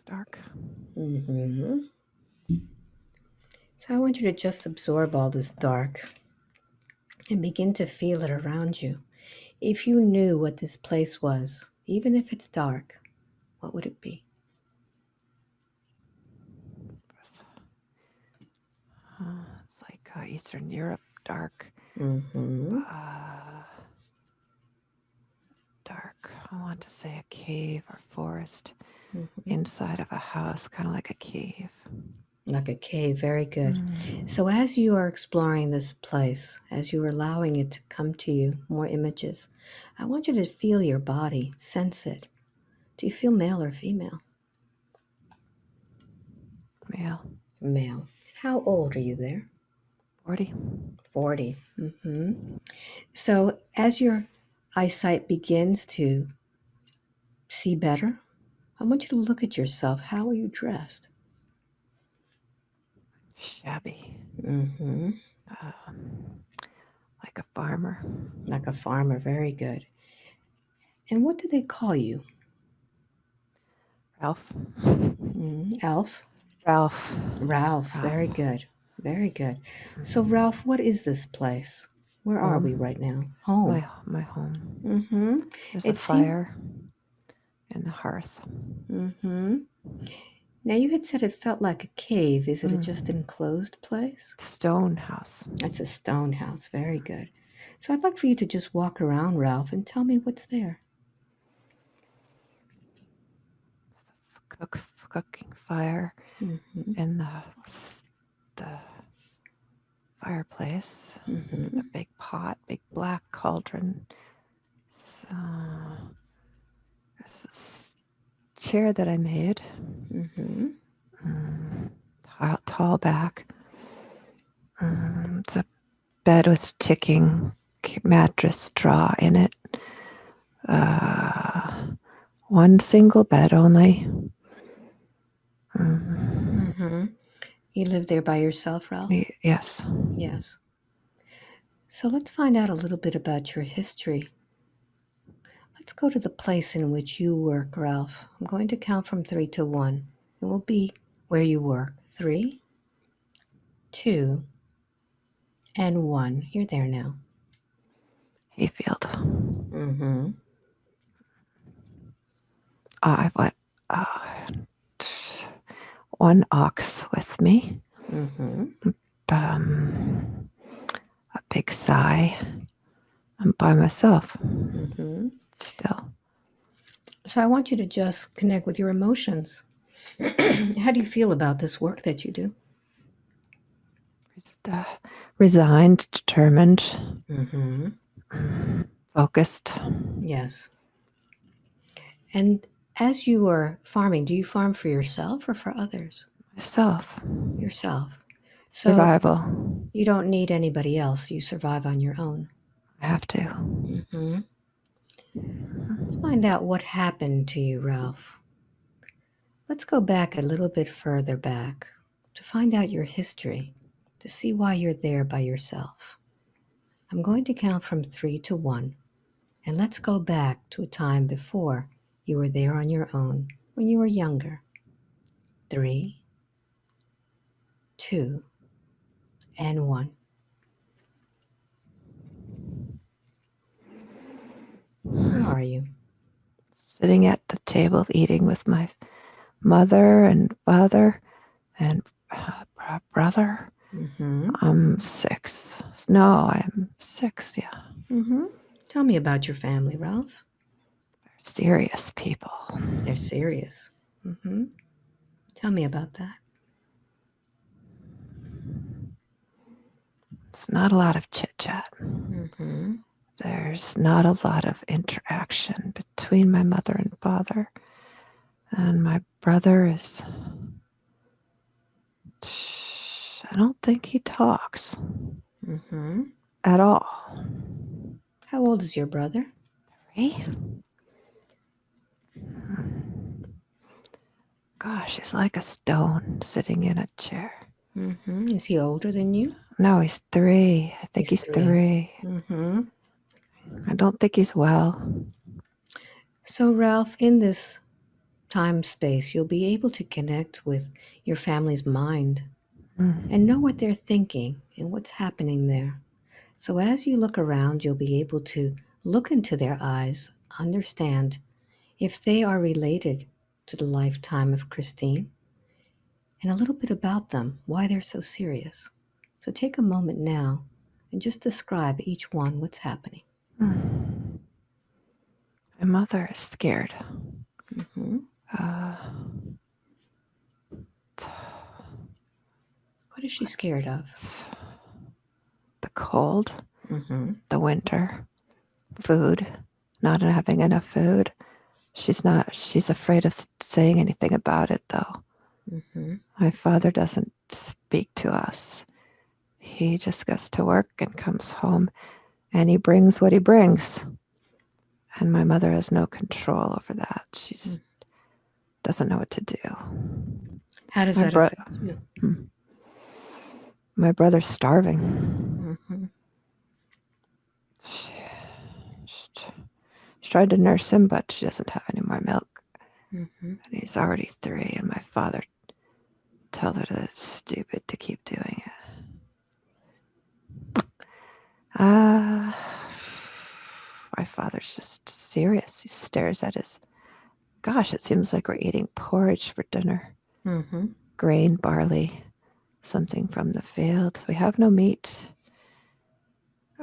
It's dark. Mm-hmm. So I want you to just absorb all this dark and begin to feel it around you. If you knew what this place was, even if it's dark, what would it be? It's like Eastern Europe, dark. Mm-hmm. Dark. I want to say a cave or forest Mm-hmm. inside of a house, kind of like a cave. Like a cave, very good. So as you are exploring this place, as you are allowing it to come to you, more images, I want you to feel your body, sense it. Do you feel male or female? Male. Male. How old are you there? 40. 40. So as your eyesight begins to see better, I want you to look at yourself. How are you dressed? Shabby. Mm-hmm. Like a farmer. Like a farmer. Very good. And what do they call you? Ralph. Elf? Ralph. Ralph. Very good. Very good. So, Ralph, what is this place? Where are we Home. right now? Home. My home. Mm-hmm. There's a It seemed. fire and the hearth. Mm-hmm. Now, you had said it felt like a cave. Is it a just enclosed place? Stone house. It's a stone house. Very good. So, I'd like for you to just walk around, Ralph, and tell me what's there. Cooking fire Mm-hmm. in the fireplace. Mm-hmm. The big pot, big black cauldron. So there's a chair that I made. Mm-hmm. Tall back. It's a bed with ticking mattress straw in it. One single bed only. Mm-hmm. You live there by yourself, Ralph? Yes. Yes. So let's find out a little bit about your history. Let's go to the place in which you work, Ralph. I'm going to count from 3 to 1. It will be where you work. 3, 2, and 1. You're there now. Hayfield. Mm-hmm. I've got one ox with me. Mm-hmm. A big sigh. I'm by myself Mm-hmm. still. So I want you to just connect with your emotions. How do you feel about this work that you do? Resigned, determined, Mm-hmm. focused. Yes. And as you are farming, do you farm for yourself or for others? Myself. Yourself. So Survival. you don't need anybody else. You survive on your own. I have to. Mm-hmm. Let's find out what happened to you, Ralph. Let's go back a little bit further back to find out your history, to see why you're there by yourself. I'm going to count from 3 to 1, and let's go back to a time before you were there on your own, when you were younger. 3, 2, and 1. Where are you? Sitting at the table eating with my mother and father and brother. Mm-hmm. I'm 6. No, I'm 6, yeah. Mm-hmm. Tell me about your family, Ralph. Serious people. They're serious. Mm-hmm. Tell me about that. It's not a lot of chit chat. Mm-hmm. There's not a lot of interaction between my mother and father. And my brother is, I don't think he talks Mm-hmm. at all. How old is your brother? 3? Gosh, he's like a stone sitting in a chair. Mm-hmm. Is he older than you? No, he's 3. I think He's he's 3. 3. Mm-hmm. I don't think he's well. So, Ralph, in this time space, you'll be able to connect with your family's mind and know Mm. what they're thinking and what's happening there. So as you look around, you'll be able to look into their eyes, understand if they are related to the lifetime of Christine, and a little bit about them, why they're so serious. So take a moment now and just describe each one what's happening. Mm. My mother is scared. Hmm. Uh, What is she scared of? it's the cold, Hmm. the winter, food, not having enough food. She's afraid of saying anything about it, though. Hmm. My father doesn't speak to us. He just goes to work and comes home and he brings what he brings. And my mother has no control over that. She doesn't know what to do. How does My that bro- affect you? my brother's starving. Hmm. She, she tried to nurse him, but she doesn't have any more milk. Hmm. And he's already 3, and my father tells her that it's stupid to keep doing it. Ah, my father's just serious. He stares at his. Gosh, it seems like we're eating porridge for dinner. Hmm. Grain, barley, something from the field. We have no meat.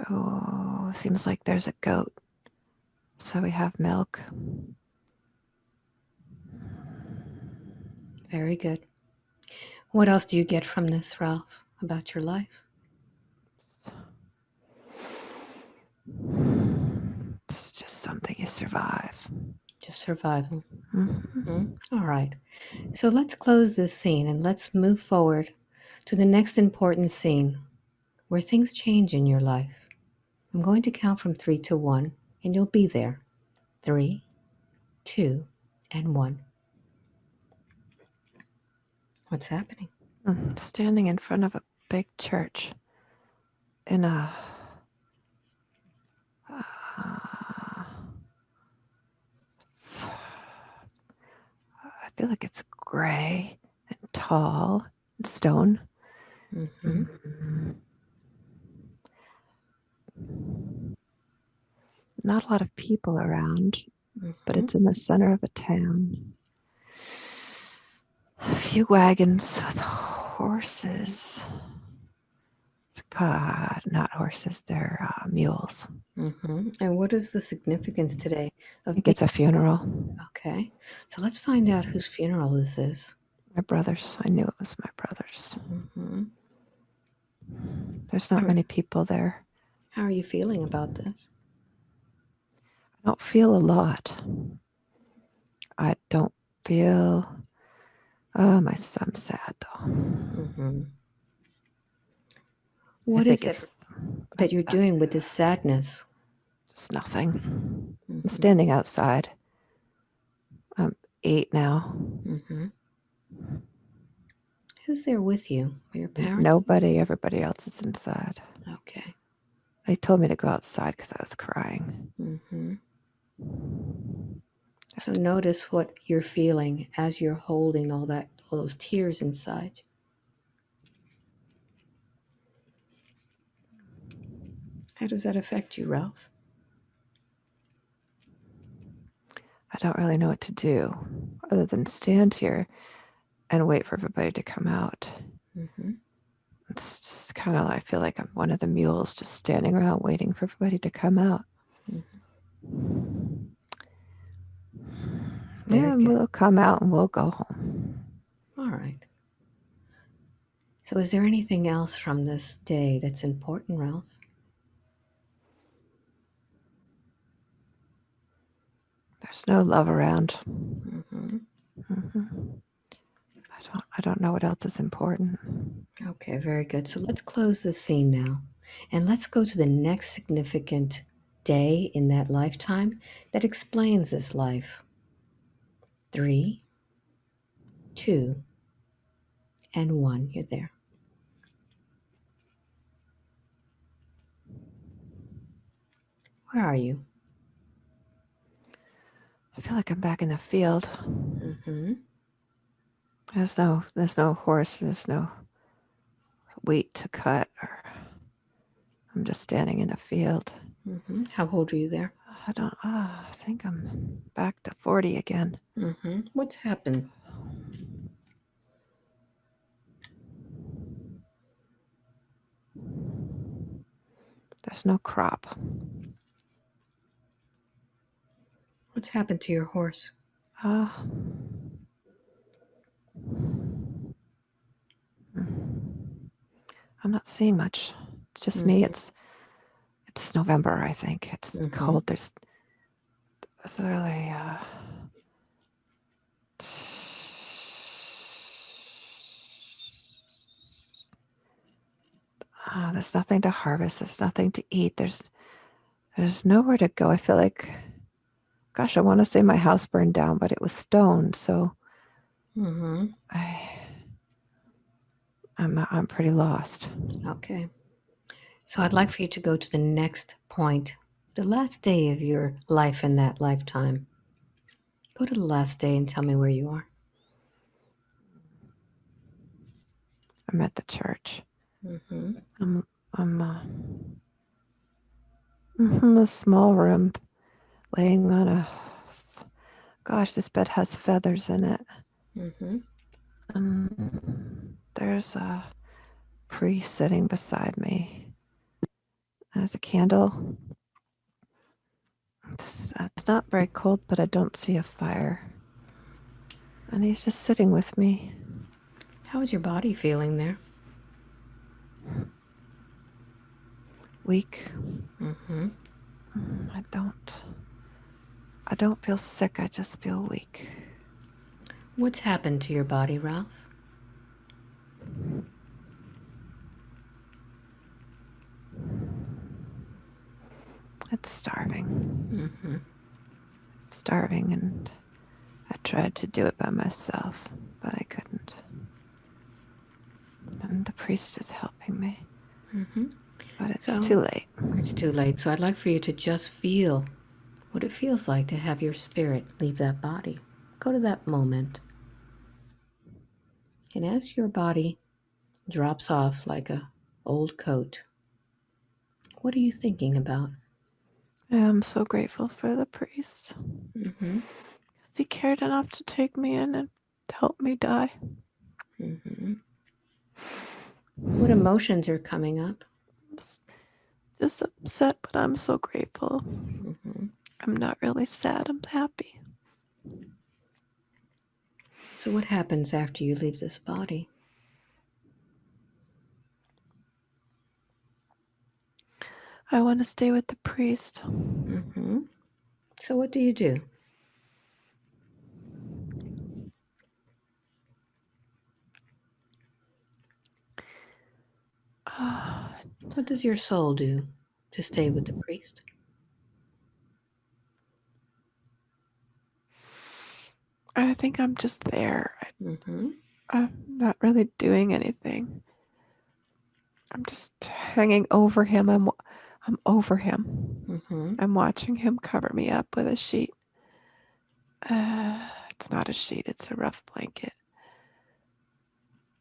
Oh, seems like there's a goat. So we have milk. Very good. What else do you get from this, Ralph, about your life? It's just something you survive. Just survival. Mm-hmm. All right. So let's close this scene and let's move forward to the next important scene where things change in your life. I'm going to count from 3 to 1, and you'll be there. 3, 2, and 1. What's happening? Standing in front of a big church in a. I feel like it's gray and tall and stone. Mm-hmm. Mm. Not a lot of people around, but Mm-hmm. it's in the center of a town. A few wagons with horses. Not horses, they're mules. Mm-hmm. And what is the significance today I of think being it's a funeral. okay? So let's find out whose funeral this is. My brother's. I knew it was my brother's. Mm-hmm. There's not How, many people there. how are you feeling about this? I don't feel a lot. I don't feel. Oh, my son's sad though. Mm-hmm. I What think is it it's that you're doing with this sadness? just nothing. I'm Mm-hmm. standing outside. I'm 8 now. Mm-hmm. Who's there with you? Are your parents? Nobody, everybody else is inside. Okay. They told me to go outside because I was crying. Mm-hmm. So notice what you're feeling as you're holding all those tears inside. How does that affect you, Ralph? I don't really know what to do other than stand here and wait for everybody to come out. Mm-hmm. It's just kind of, I feel like I'm one of the mules just standing around waiting for everybody to come out. Mm-hmm. Very Yeah, and good. we'll come out and we'll go home. All right. So is there anything else from this day that's important, Ralph? There's no love around. Mm-hmm. Mm-hmm. I don't know what else is important. Okay, very good. So let's close this scene now. And let's go to the next significant day in that lifetime that explains this life. 3, 2, and 1. You're there. Where are you? I feel like I'm back in the field. Mm-hmm. There's no horse, there's no wheat to cut, or I'm just standing in a field. Mm-hmm. How old are you there? I think I'm back to 40 again. Mm-hmm. What's happened? There's no crop. What's happened to your horse? Uh, I'm not seeing much. It's just me. Mm-hmm. It's November, I think. It's Mm-hmm. cold. There's really there's nothing to harvest. There's nothing to eat. There's nowhere to go. I feel like, gosh, I want to say my house burned down, but it was stone, so Mm-hmm. I I'm pretty lost. Okay. So I'd like for you to go to the next point, the last day of your life in that lifetime. Go to the last day and tell me where you are. I'm at the church. Mm-hmm. I'm a small room, laying on a. Gosh, this bed has feathers in it. Mm-hmm. There's a priest sitting beside me. There's a candle. It's not very cold, but I don't see a fire. And he's just sitting with me. How is your body feeling there? Weak. Mm-hmm. I don't feel sick. I just feel weak. What's happened to your body, Ralph? It's starving. Mm-hmm. It's starving, and I tried to do it by myself, but I couldn't. And the priest is helping me. Mm-hmm. But it's So too late. it's too late. So I'd like for you to just feel what it feels like to have your spirit leave that body. Go to that moment. And as your body drops off like a old coat, what are you thinking about? I'm so grateful for the priest. Mm-hmm. He cared enough to take me in and help me die. Mm-hmm. What emotions are coming up? I'm just upset, but I'm so grateful. Mm-hmm. I'm not really sad. I'm happy. So what happens after you leave this body? I want to stay with the priest. Mm-hmm. So what do you do? What does your soul do to stay with the priest? I think I'm just there. Mm-hmm. I'm not really doing anything. I'm just hanging over him. I'm over him. Mm-hmm. I'm watching him cover me up with a sheet. It's not a sheet, it's a rough blanket.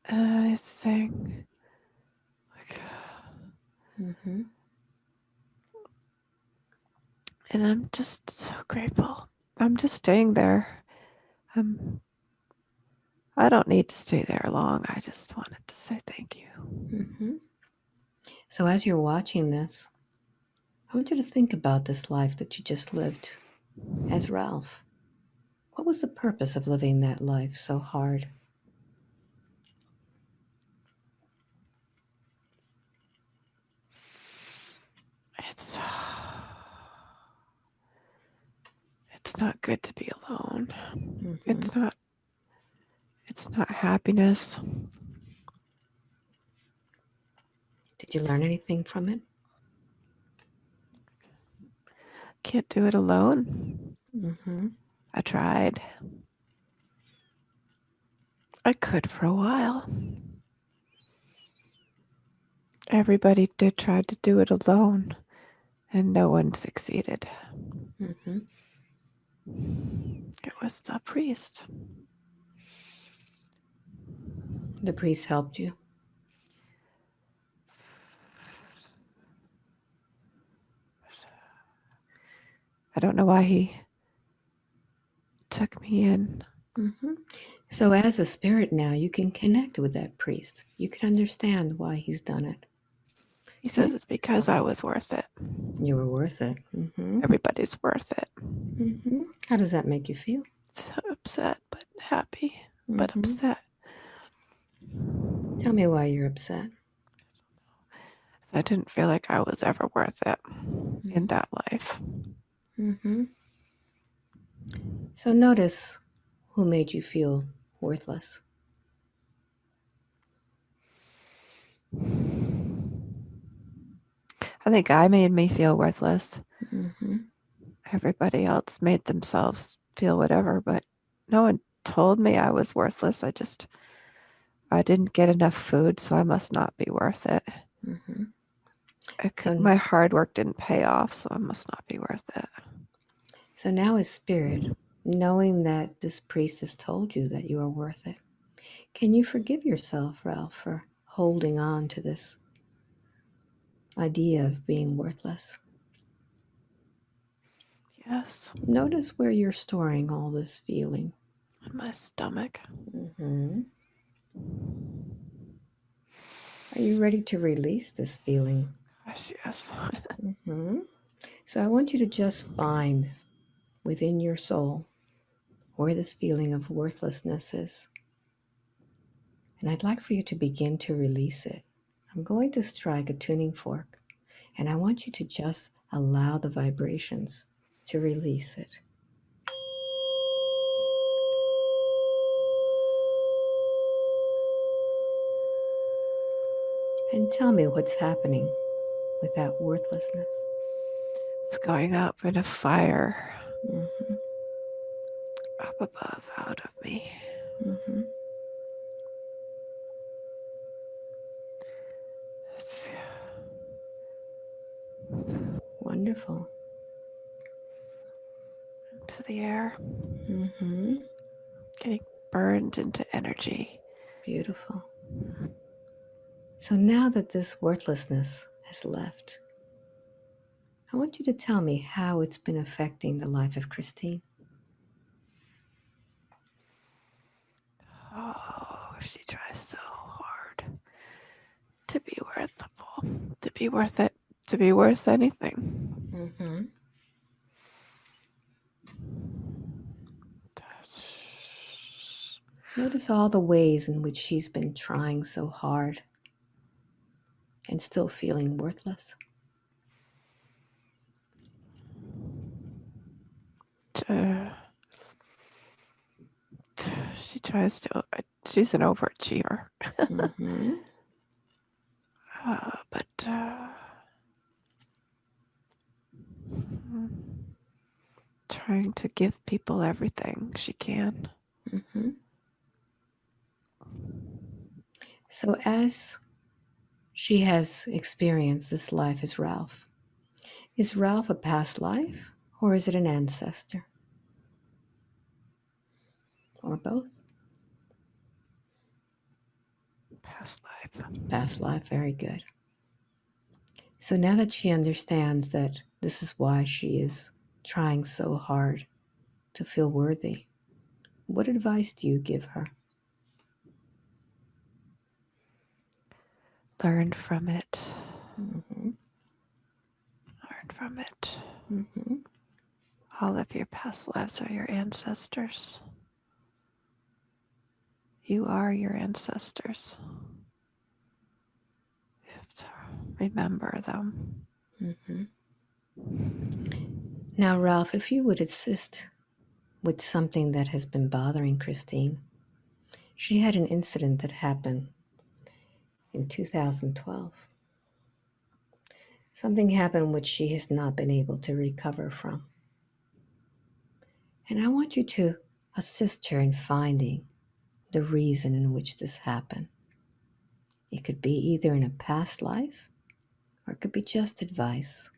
He's saying, like, Mm-hmm. and I'm just so grateful. I'm just staying there. Um, I don't need to stay there long. I just wanted to say thank you. Mm-hmm. So as you're watching this, I want you to think about this life that you just lived as Ralph. What was the purpose of living that life so hard? It's it's not good to be alone. Mm-hmm. It's not it's not happiness. Did you learn anything from it? Can't do it alone. Mm-hmm. I tried. I could for a while. Everybody did try to do it alone, and no one succeeded. Mm-hmm. It was the priest. The priest helped you. I don't know why he took me in. Mm-hmm. So, as a spirit now, you can connect with that priest. You can understand why he's done it. He says it's because I was worth it. You were worth it. Mm-hmm. Everybody's worth it. Mm-hmm. How does that make you feel? It's upset, but happy, but Mm-hmm. upset. Tell me why you're upset. I didn't feel like I was ever worth it in that life. Mm-hmm. So, notice who made you feel worthless. I think I made me feel worthless. Mm-hmm. Everybody else made themselves feel whatever, but no one told me I was worthless. I didn't get enough food, so I must not be worth it. Mm-hmm. So, My hard work didn't pay off, so I must not be worth it. so now, as spirit, knowing that this priest has told you that you are worth it, can you forgive yourself, Ralph, for holding on to this idea of being worthless? Yes, Notice where you're storing all this feeling. in my stomach. Mm-hmm. Are you ready to release this feeling? Gosh, yes. Mm-hmm. So I want you to just find within your soul where this feeling of worthlessness is. And I'd like for you to begin to release it. I'm going to strike a tuning fork, and I want you to just allow the vibrations to release it. And tell me what's happening with that worthlessness. It's going up in a fire Mm-hmm. up above out of me. Mm-hmm. It's Wonderful. into the air, Mm-hmm. getting burned into energy. Beautiful. So now that this worthlessness has left, I want you to tell me how it's been affecting the life of Christine. Oh, she tries so hard to be worthable, to be worth it, to be worth anything. Mm-hmm. Notice all the ways in which she's been trying so hard and still feeling worthless. Uh, she tries to, she's an overachiever. Mm-hmm. But trying to give people everything she can. Mm-hmm. So as she has experienced this life as Ralph, is Ralph a past life or is it an ancestor? Or both? Past life. Past life, very good. So now that she understands that this is why she is trying so hard to feel worthy, what advice do you give her? Learn from it. Mm-hmm. Learn from it. Mm-hmm. All of your past lives are your ancestors. You are your ancestors. You have to remember them. Mm-hmm. Now, Ralph, if you would assist with something that has been bothering Christine, she had an incident that happened in 2012. Something happened which she has not been able to recover from. And I want you to assist her in finding the reason in which this happened. It could be either in a past life or it could be just advice.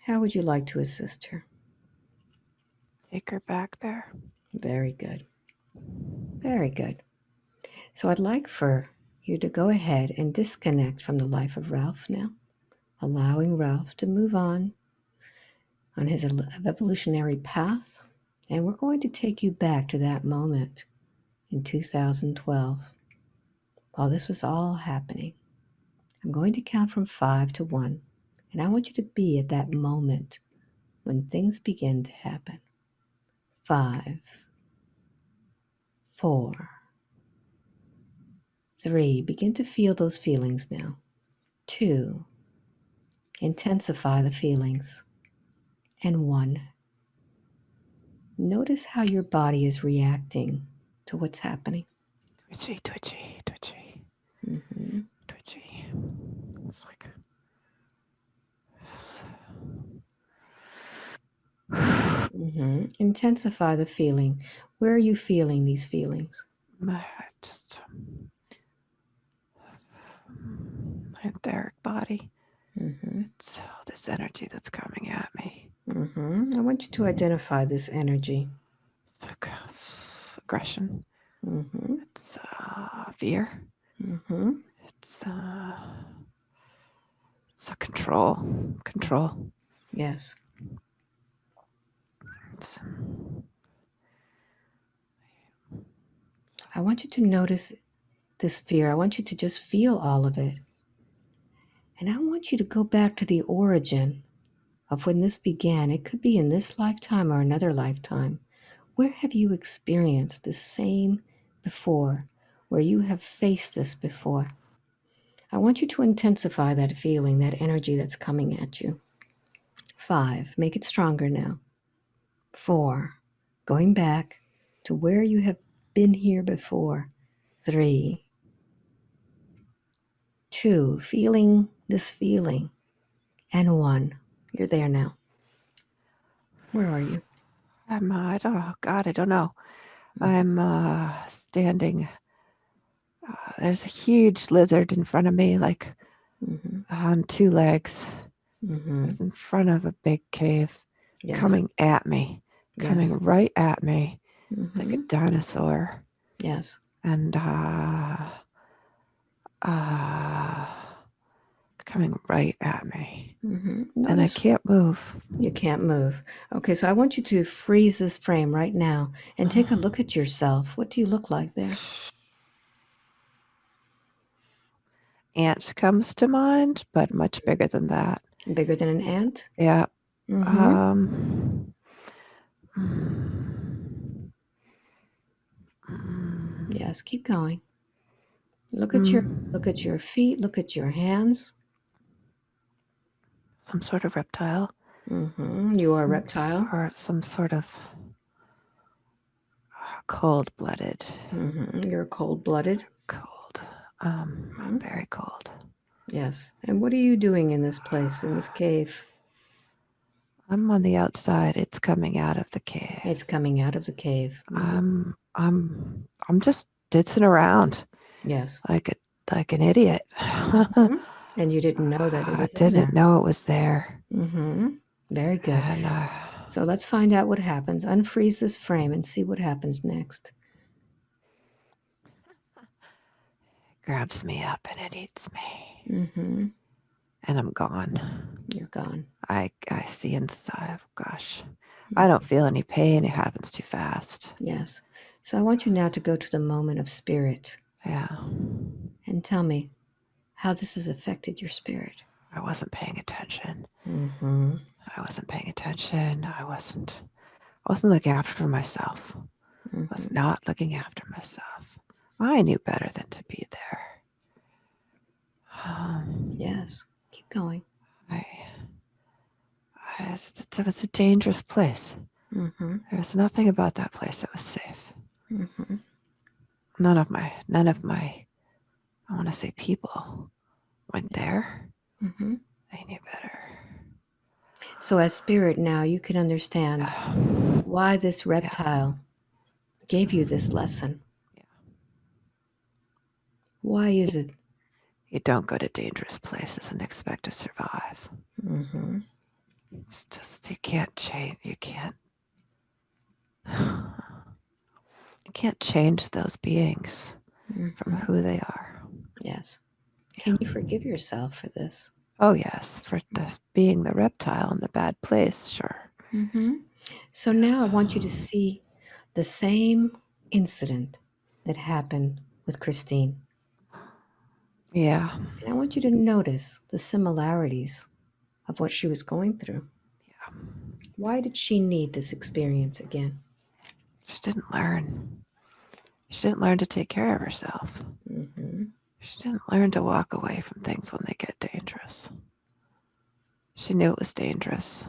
How would you like to assist her? Take her back there. Very good. Very good. So I'd like for you to go ahead and disconnect from the life of Ralph now, allowing Ralph to move on his evolutionary path. And we're going to take you back to that moment in 2012 while this was all happening. I'm going to count from 5 to 1, and I want you to be at that moment when things begin to happen. 5, 4, 3, begin to feel those feelings now. 2, intensify the feelings. And 1, notice how your body is reacting to what's happening. Twitchy, twitchy, twitchy, twitchy. It's like Intensify the feeling. Where are you feeling these feelings? my just my etheric body. It's this energy that's coming at me. I want you to identify this energy. It's like aggression. It's fear. It's a control. Yes. It's, I want you to notice this fear. I want you to just feel all of it. And I want you to go back to the origin of when this began. It could be in this lifetime or another lifetime. Where have you experienced the same before, where you have faced this before? I want you to intensify that feeling, that energy that's coming at you. 5, make it stronger now. 4, going back to where you have been here before. 3, 2, feeling this feeling. And 1, you're there now. Where are you? I don't know. God, I don't know. I'm standing. There's a huge lizard in front of me, like on 2 legs. It's in front of a big cave, coming at me, coming right at me, like a dinosaur. Yes. And coming right at me. And I can't move. You can't move. Okay, so I want you to freeze this frame right now and take a look at yourself. What do you look like there? Ant comes to mind, but much bigger than that. Bigger than an ant? Yeah. Yes, keep going. Look at your feet, look at your hands. Some sort of reptile. You are a reptile. Or some sort of cold-blooded. You're cold-blooded. Cold. Very cold. Yes. And what are you doing in this place, in this cave? I'm on the outside. It's coming out of the cave. It's coming out of the cave. I'm just ditzing around. Yes. Like an idiot. And you didn't know that it was I didn't know it was there. Very good. And so let's find out what happens. Unfreeze this frame and see what happens next. It grabs me up and it eats me. And I'm gone. You're gone. I see inside. Gosh. I don't feel any pain. It happens too fast. Yes. So I want you now to go to the moment of spirit. Yeah. And tell me how this has affected your spirit. I wasn't paying attention. I wasn't paying attention. I wasn't looking after myself. I was not looking after myself. I knew better than to be there. Yes. Keep going. It was a dangerous place. There was nothing about that place that was safe. None of my, I want to say people went there. They knew better. So as spirit now, you can understand why this reptile gave you this lesson. Why is it? You don't go to dangerous places and expect to survive. It's just, you can't change, you can't change those beings from Mm-hmm. who they are. Yes. Yeah. Can you forgive yourself for this? Oh, yes, for being the reptile in the bad place, sure. Mm-hmm. So now I Yes. want you to see the same incident that happened with Christine. Yeah. And I want you to notice the similarities of what she was going through. Yeah. Why did she need this experience again? She didn't learn. She didn't learn to take care of herself. Mm-hmm. She didn't learn to walk away from things when they get dangerous. She knew it was dangerous.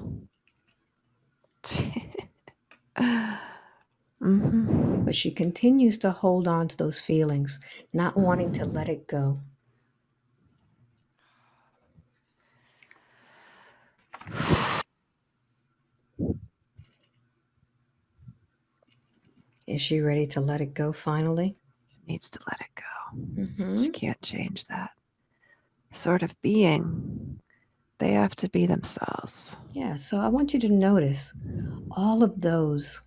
Mm-hmm. But she continues to hold on to those feelings, not wanting to let it go. Is she ready to let it go finally? She needs to let it go. She Mm-hmm. can't change that sort of being. They have to be themselves. Yeah, so I want you to notice all of those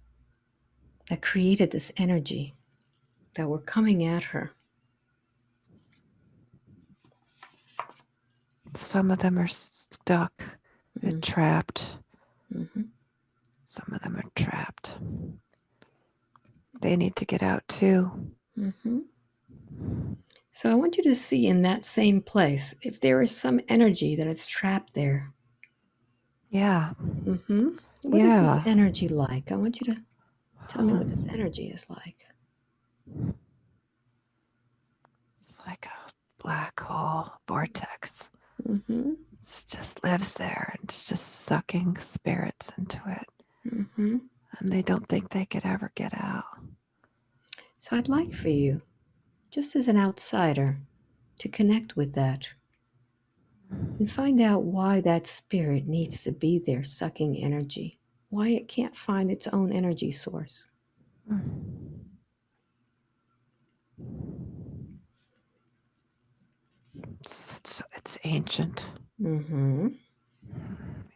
that created this energy that were coming at her. Some of them are stuck, they're trapped. Mm-hmm. Some of them are trapped. They need to get out too. Mm-hmm. So I want you to see in that same place if there is some energy that is trapped there. Yeah. Mm-hmm. What is this Yeah. energy like? I want you to tell me what this energy is like. It's like a black hole vortex. Mm-hmm. It just lives there and it's just sucking spirits into it. Mm-hmm. And they don't think they could ever get out. So I'd like for you, just as an outsider, to connect with that and find out why that spirit needs to be there sucking energy, why it can't find its own energy source. It's ancient. Mm-hmm.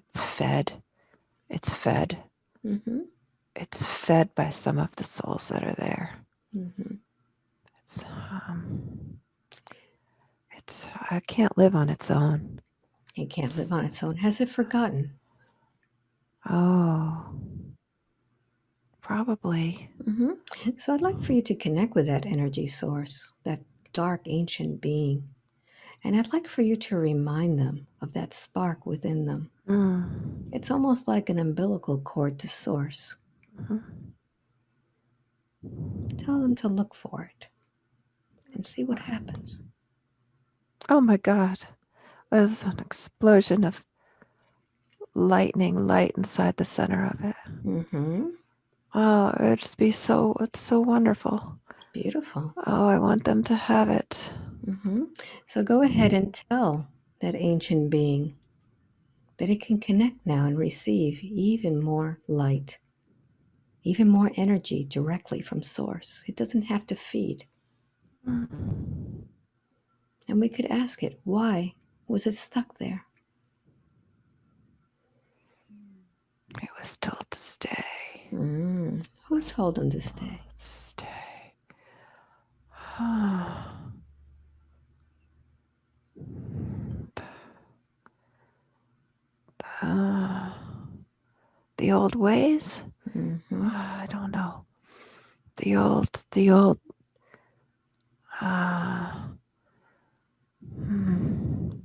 It's fed. It's fed. Mm-hmm. It's fed by some of the souls that are there. Mm-hmm. It's um, it's I can't live on its own. It can't live It's, on its own. Has it forgotten? oh, probably. Mm-hmm. So I'd like for you to connect with that energy source, that dark ancient being. And I'd like for you to remind them of that spark within them. Mm. It's almost like an umbilical cord to source. Mhm. Tell them to look for it and see what happens. Oh my God! There's an explosion of lightning light inside the center of it. Mm-hmm. Oh, it'd just be so. It's so wonderful. Beautiful. Oh, I want them to have it. Mm-hmm. So go ahead and tell that ancient being that it can connect now and receive even more light, even more energy directly from source. It doesn't have to feed. Mm. And we could ask it, why was it stuck there? It was told to stay. It Who was told him to told stay? to stay. Uh, the old ways? Mm-hmm. I don't know. The old. Uh, mm,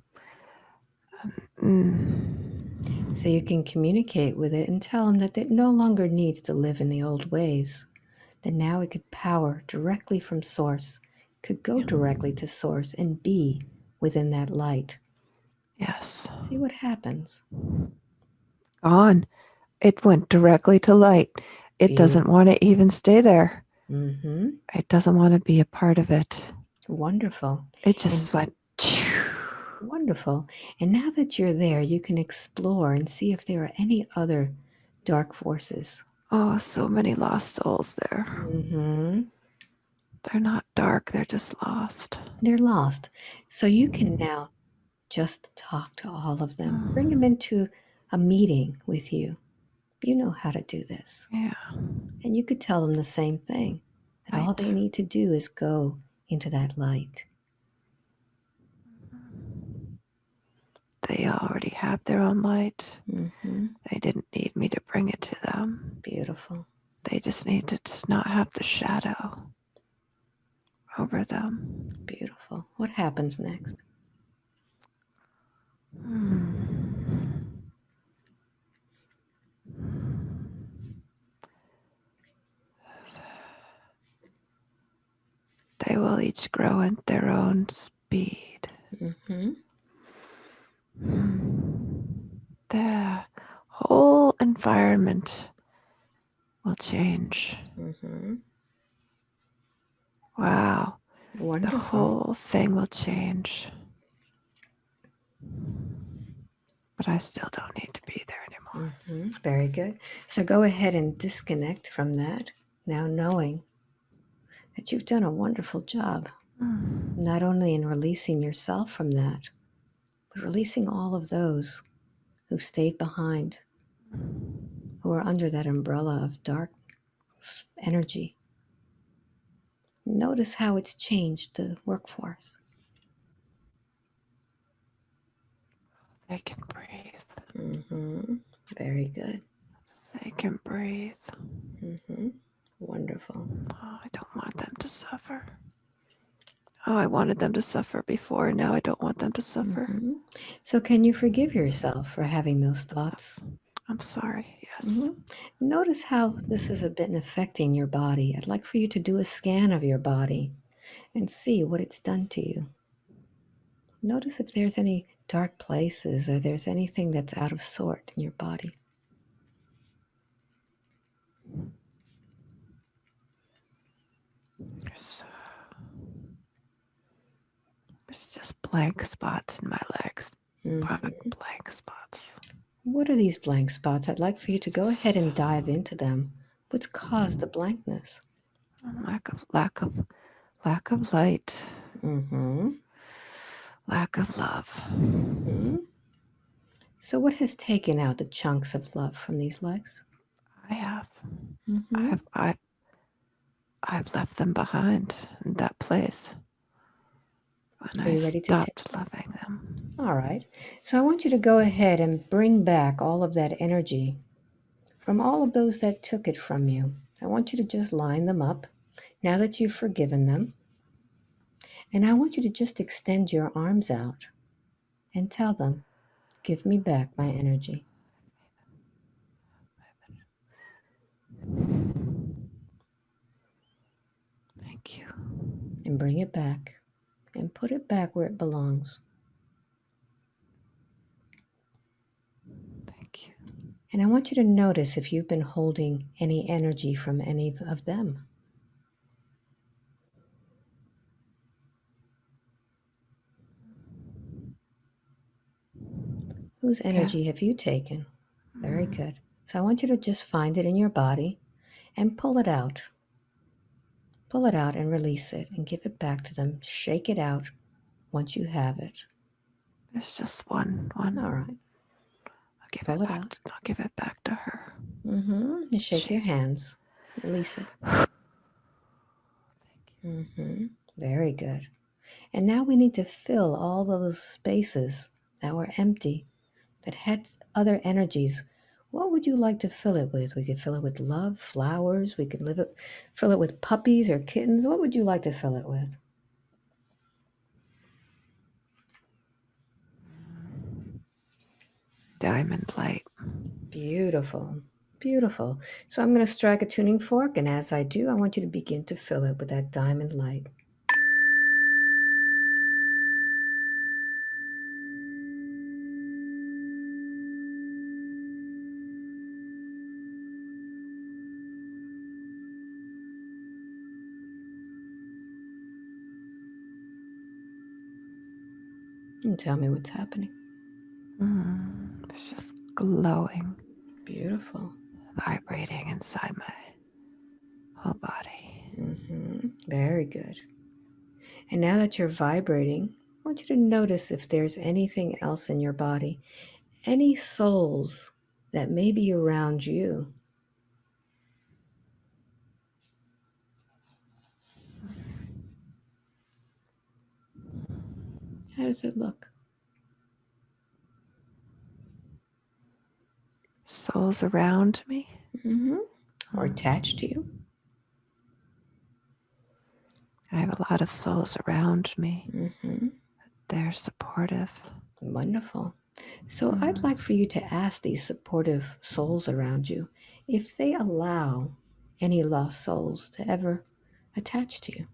mm. So you can communicate with it and tell him that it no longer needs to live in the old ways, that now it could power directly from source, could go directly to source and be within that light. Yes. See what happens. Gone. It went directly to light. It doesn't Beautiful. want to even stay there. Mm-hmm. It doesn't want to be a part of it. Wonderful. It And just went. wonderful. And now that you're there, you can explore and see if there are any other dark forces. Oh, so many lost souls there. Mm-hmm. They're not dark, they're just lost. They're lost. So you can now just talk to all of them. Bring them into a meeting with you, you know how to do this. Yeah. And you could tell them the same thing, that all they Light. need to do is go into that light. They already have their own light. Mm-hmm. They didn't need me to bring it to them. Beautiful. They just need to not have the shadow over them. Beautiful. What happens next? They will each grow at their own speed. Mm-hmm. The whole environment will change. Mm-hmm. Wow. The Wonderful. whole thing will change. But I still don't need to be there anymore. Mm-hmm. Very good. So go ahead and disconnect from that, now knowing that you've done a wonderful job, not only in releasing yourself from that, but releasing all of those who stayed behind, who are under that umbrella of dark energy. Notice how it's changed the workforce. They can breathe. Mm-hmm. Very good. They can breathe. Mm-hmm. Wonderful. Oh, I don't want them to suffer. Oh, I wanted them to suffer before. Now I don't want them to suffer. Mm-hmm. So can you forgive yourself for having those thoughts? I'm sorry. Yes. Mm-hmm. Notice how this has been affecting your body. I'd like for you to do a scan of your body and see what it's done to you. Notice if there's any dark places or there's anything that's out of sort in your body. There's just blank spots in my legs. Mm-hmm. Blank spots. What are these blank spots? I'd like for you to go ahead Jesus. and dive into them. What's caused the blankness? Lack of light. Mm-hmm. Lack of love. Mm-hmm. So what has taken out the chunks of love from these legs? I have. Mm-hmm. I've left them behind in that place when Are I you ready to take? stopped loving them. All right. So I want you to go ahead and bring back all of that energy from all of those that took it from you. I want you to just line them up now that you've forgiven them. And I want you to just extend your arms out and tell them, give me back my energy. Thank you. And bring it back and put it back where it belongs. Thank you. And I want you to notice if you've been holding any energy from any of them. Whose Yeah. energy have you taken? Very good. So I want you to just find it in your body and pull it out. Pull it out and release it and give it back to them. Shake it out once you have it. There's just one. All right. Pull it out. I'll give it back to her. Mm-hmm. And shake their hands. Release it. Mm-hmm. Very good. And now we need to fill all those spaces that were empty, that had other energies. What would you like to fill it with? We could fill it with love, flowers. We could fill it with puppies or kittens. What would you like to fill it with? Diamond light. Beautiful. Beautiful. So I'm going to strike a tuning fork, and as I do, I want you to begin to fill it with that diamond light. And tell me what's happening. It's just glowing, Beautiful. vibrating inside my whole body. Mm-hmm. Very good. And now that you're vibrating, I want you to notice if there's anything else in your body, any souls that may be around you. How does it look? Souls around me. Or attached to you? I have a lot of souls around me. They're supportive. Wonderful. So I'd like for you to ask these supportive souls around you if they allow any lost souls to ever attach to you.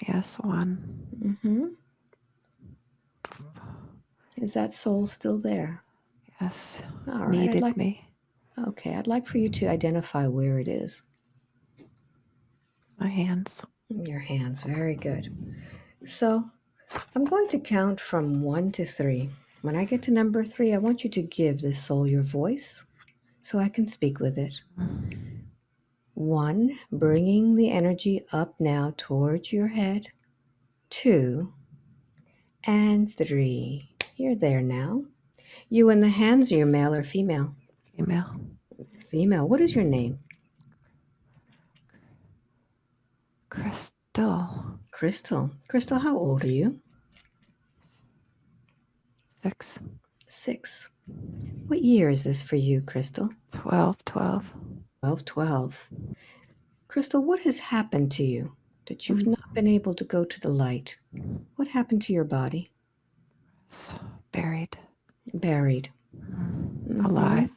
Yes, one. Is that soul still there? Yes. All right. Needed me. Okay, I'd like for you to identify where it is. My hands. Your hands. Very good. So I'm going to count from 1 to 3. When I get to number 3, I want you to give this soul your voice so I can speak with it. 1, bringing the energy up now towards your head. 2, and 3. You're there now. You and the hands, are you male or female? Female. Female. What is your name? Crystal. Crystal. Crystal, how old are you? 6. 6. What year is this for you, Crystal? 12. 12. Crystal, what has happened to you that you've not been able to go to the light? What happened to your body? So buried. Buried. Alive.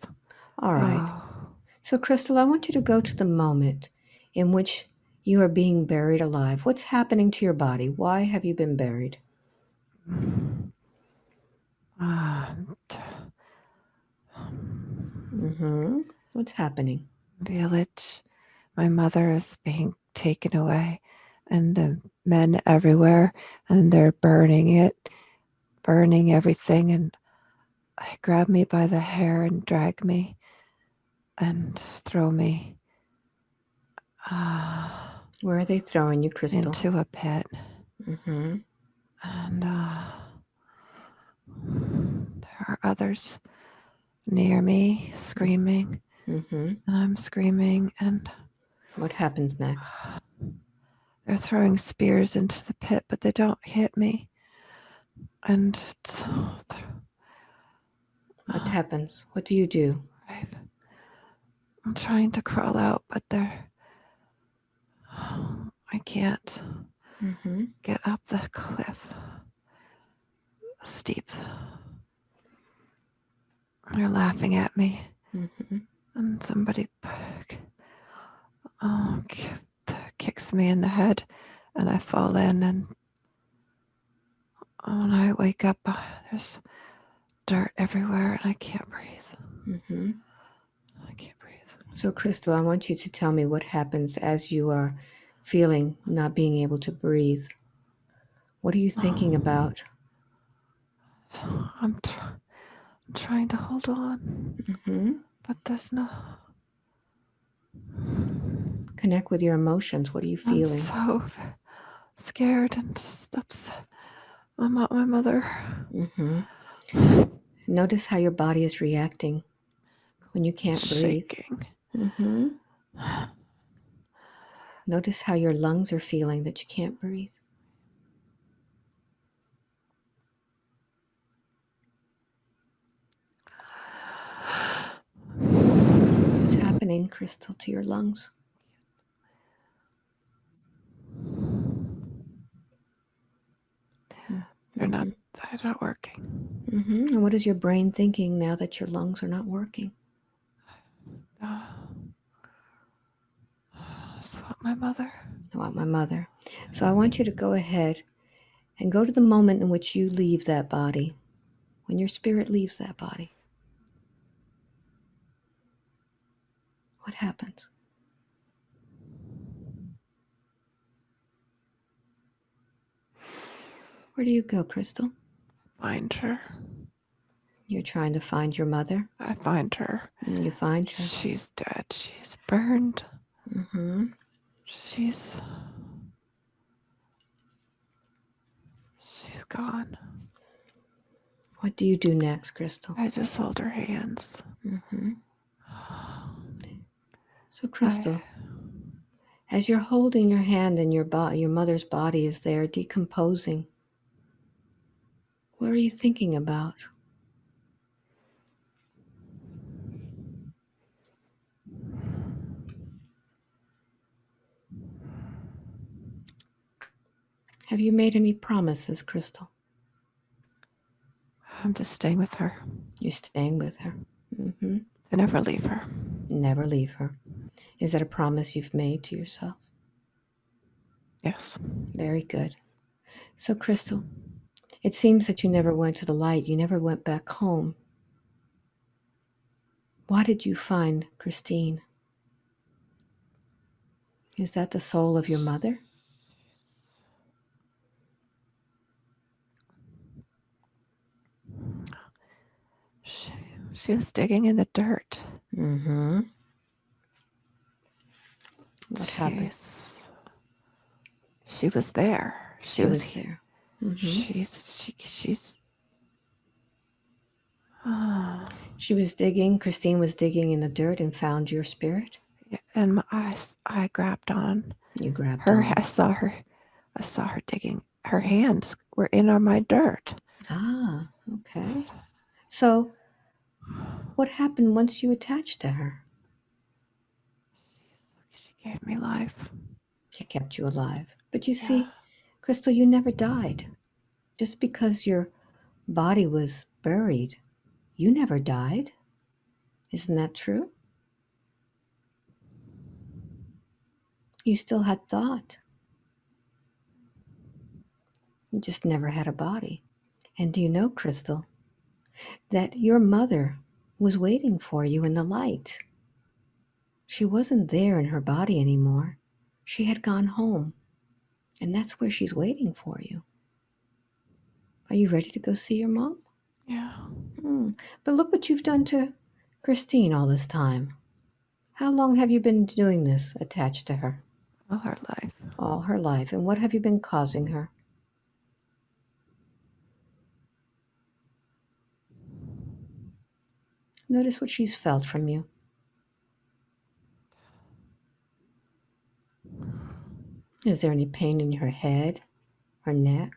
All right. Oh. So, Crystal, I want you to go to the moment in which you are being buried alive. What's happening to your body? Why have you been buried? What's happening? Village. My mother is being taken away, and the men everywhere, and they're burning it, burning everything, and they grab me by the hair and drag me and throw me Where are they throwing you, Crystal? into a pit. Mm-hmm. And there are others near me screaming, Mm-hmm. and I'm screaming, and What happens next? they're throwing spears into the pit, but they don't hit me. And it's, What happens? What do you do? I'm trying to crawl out, but I can't get up the cliff. Steep. They're laughing at me. And somebody kicks me in the head, and I fall in, and when I wake up, there's dirt everywhere, and I can't breathe. I can't breathe. So, Crystal, I want you to tell me what happens as you are feeling not being able to breathe. What are you thinking about? I'm trying to hold on, but there's no... Connect with your emotions. What are you feeling? I'm so scared and just upset. I'm not my mother. Notice how your body is reacting when you can't breathe. Shaking. Notice how your lungs are feeling that you can't breathe. What's happening, Crystal, to your lungs? They're not working. And what is your brain thinking now that your lungs are not working? I just want my mother. I want my mother. So I want you to go ahead and go to the moment in which you leave that body, when your spirit leaves that body. What happens? Where do you go, Crystal? Find her. You're trying to find your mother? I find her. You find her. She's dead. She's burned. She's She's gone. What do you do next, Crystal? I just hold her hands. Mm-hmm. So, Crystal, as you're holding your hand and your mother's body is there decomposing, what are you thinking about? Have you made any promises, Crystal? I'm just staying with her. You're staying with her. Mm-hmm. To never leave her. Never leave her. Is that a promise you've made to yourself? Yes. Very good. So, Crystal, it seems that you never went to the light. You never went back home. Why did you find Christine? Is that the soul of your mother? She was digging in the dirt. Mm-hmm. What happened? She was there. She was there. Mm-hmm. She's. She was digging. Christine was digging in the dirt and found your spirit. And I grabbed on. You grabbed her. on. I saw her digging. Her hands were in on my dirt. Ah, okay. So, what happened once you attached to her? She gave me life. She kept you alive. But you see, Crystal, you never died. Just because your body was buried, you never died. Isn't that true? You still had thought. You just never had a body. And do you know, Crystal, that your mother was waiting for you in the light? She wasn't there in her body anymore. She had gone home. And that's where she's waiting for you. Are you ready to go see your mom? Yeah. But look what you've done to Christine all this time. How long have you been doing this attached to her? All her life. All her life. And what have you been causing her? Notice what she's felt from you. Is there any pain in her head, her neck?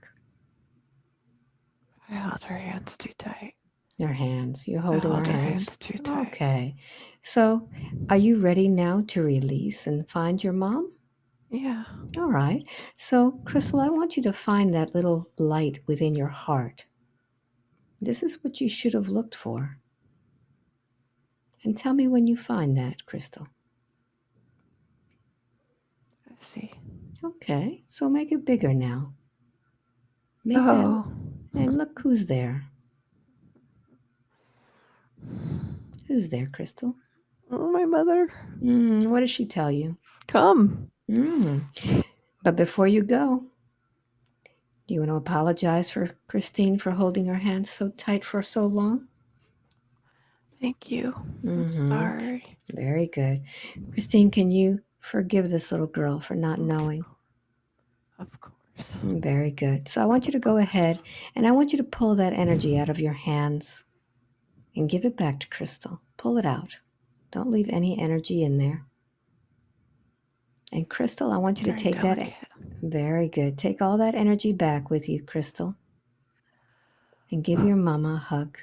I held her hands too tight. Your hands. You're holding I held her her hands. hands too tight. Okay. So, are you ready now to release and find your mom? Yeah. All right. So, Crystal, I want you to find that little light within your heart. This is what you should have looked for. And tell me when you find that, Crystal. I see. Okay. So make it bigger now. Make that. Oh. And look who's there. Who's there, Crystal? Oh, my mother. What does she tell you? Come. But before you go, do you want to apologize for Christine for holding her hands so tight for so long? Thank you. I'm sorry. Very good. Christine, can you forgive this little girl for not knowing? Of course. Very good. So I want you to go ahead and I want you to pull that energy out of your hands and give it back to Crystal. Pull it out. Don't leave any energy in there. And Crystal, I want you to take that. Very good. Take all that energy back with you, Crystal. And give your mama a hug.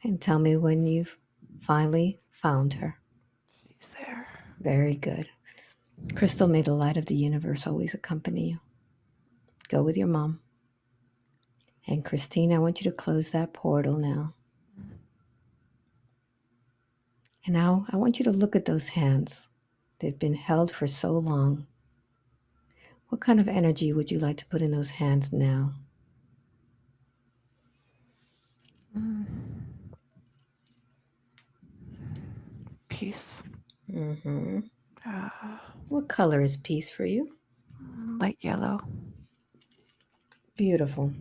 And tell me when you've finally found her. She's there. Very good. Crystal, may the light of the universe always accompany you. Go with your mom. And Christine, I want you to close that portal now. And now I want you to look at those hands. They've been held for so long. What kind of energy would you like to put in those hands now? Peace. What color is peace for you? Light yellow. Beautiful.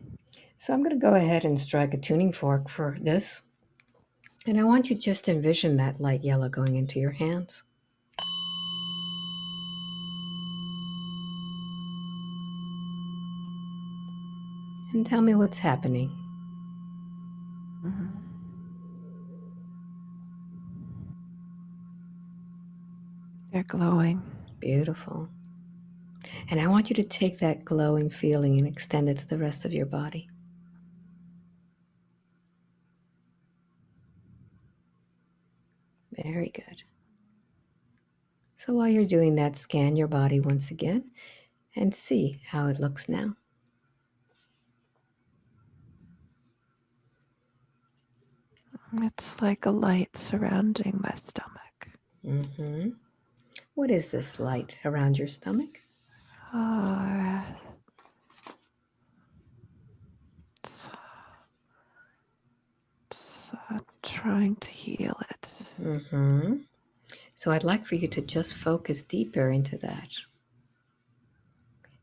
So I'm going to go ahead and strike a tuning fork for this. And I want you to just envision that light yellow going into your hands. And tell me what's happening. They're glowing. Beautiful. And I want you to take that glowing feeling and extend it to the rest of your body. Very good. So while you're doing that, scan your body once again and see how it looks now. It's like a light surrounding my stomach. Mm-hmm. What is this light around your stomach? Oh, it's trying to heal it. Mm-hmm. So I'd like for you to just focus deeper into that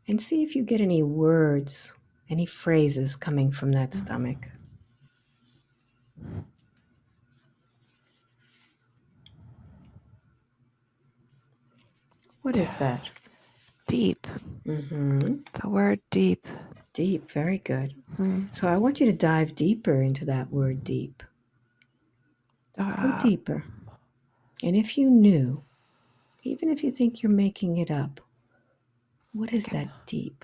and see if you get any words, any phrases coming from that stomach. What is that? Deep. Mm-hmm. The word deep. Deep, very good. So I want you to dive deeper into that word deep. Go deeper. And if you knew, even if you think you're making it up, what is that deep?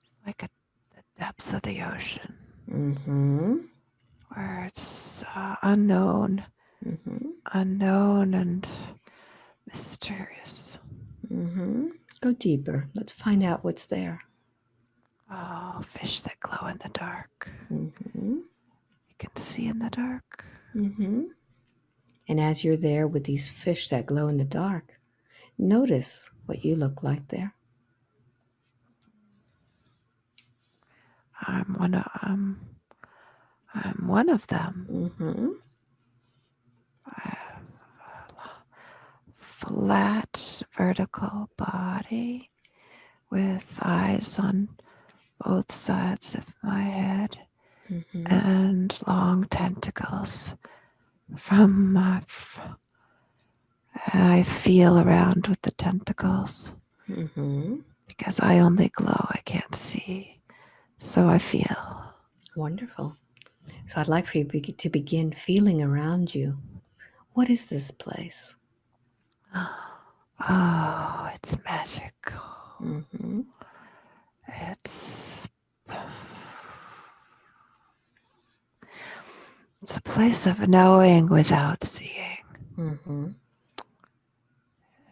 It's like the depths of the ocean. Mm-hmm. Where it's unknown. Mm-hmm. Unknown and mysterious. Mm-hmm. Go deeper. Let's find out what's there. Oh, fish that glow in the dark. Mm-hmm. You can see in the dark. Mm-hmm. And as you're there with these fish that glow in the dark, notice what you look like there. I'm one of them. Mm-hmm. I have a flat, vertical body with eyes on both sides of my head Mm-hmm. and long tentacles from I feel around with the tentacles Mm-hmm. because I only glow, I can't see. So I feel. Wonderful. So I'd like for you to begin feeling around you. What is this place? Oh, it's magical. Mm-hmm. It's it's a place of knowing without seeing. Mm-hmm.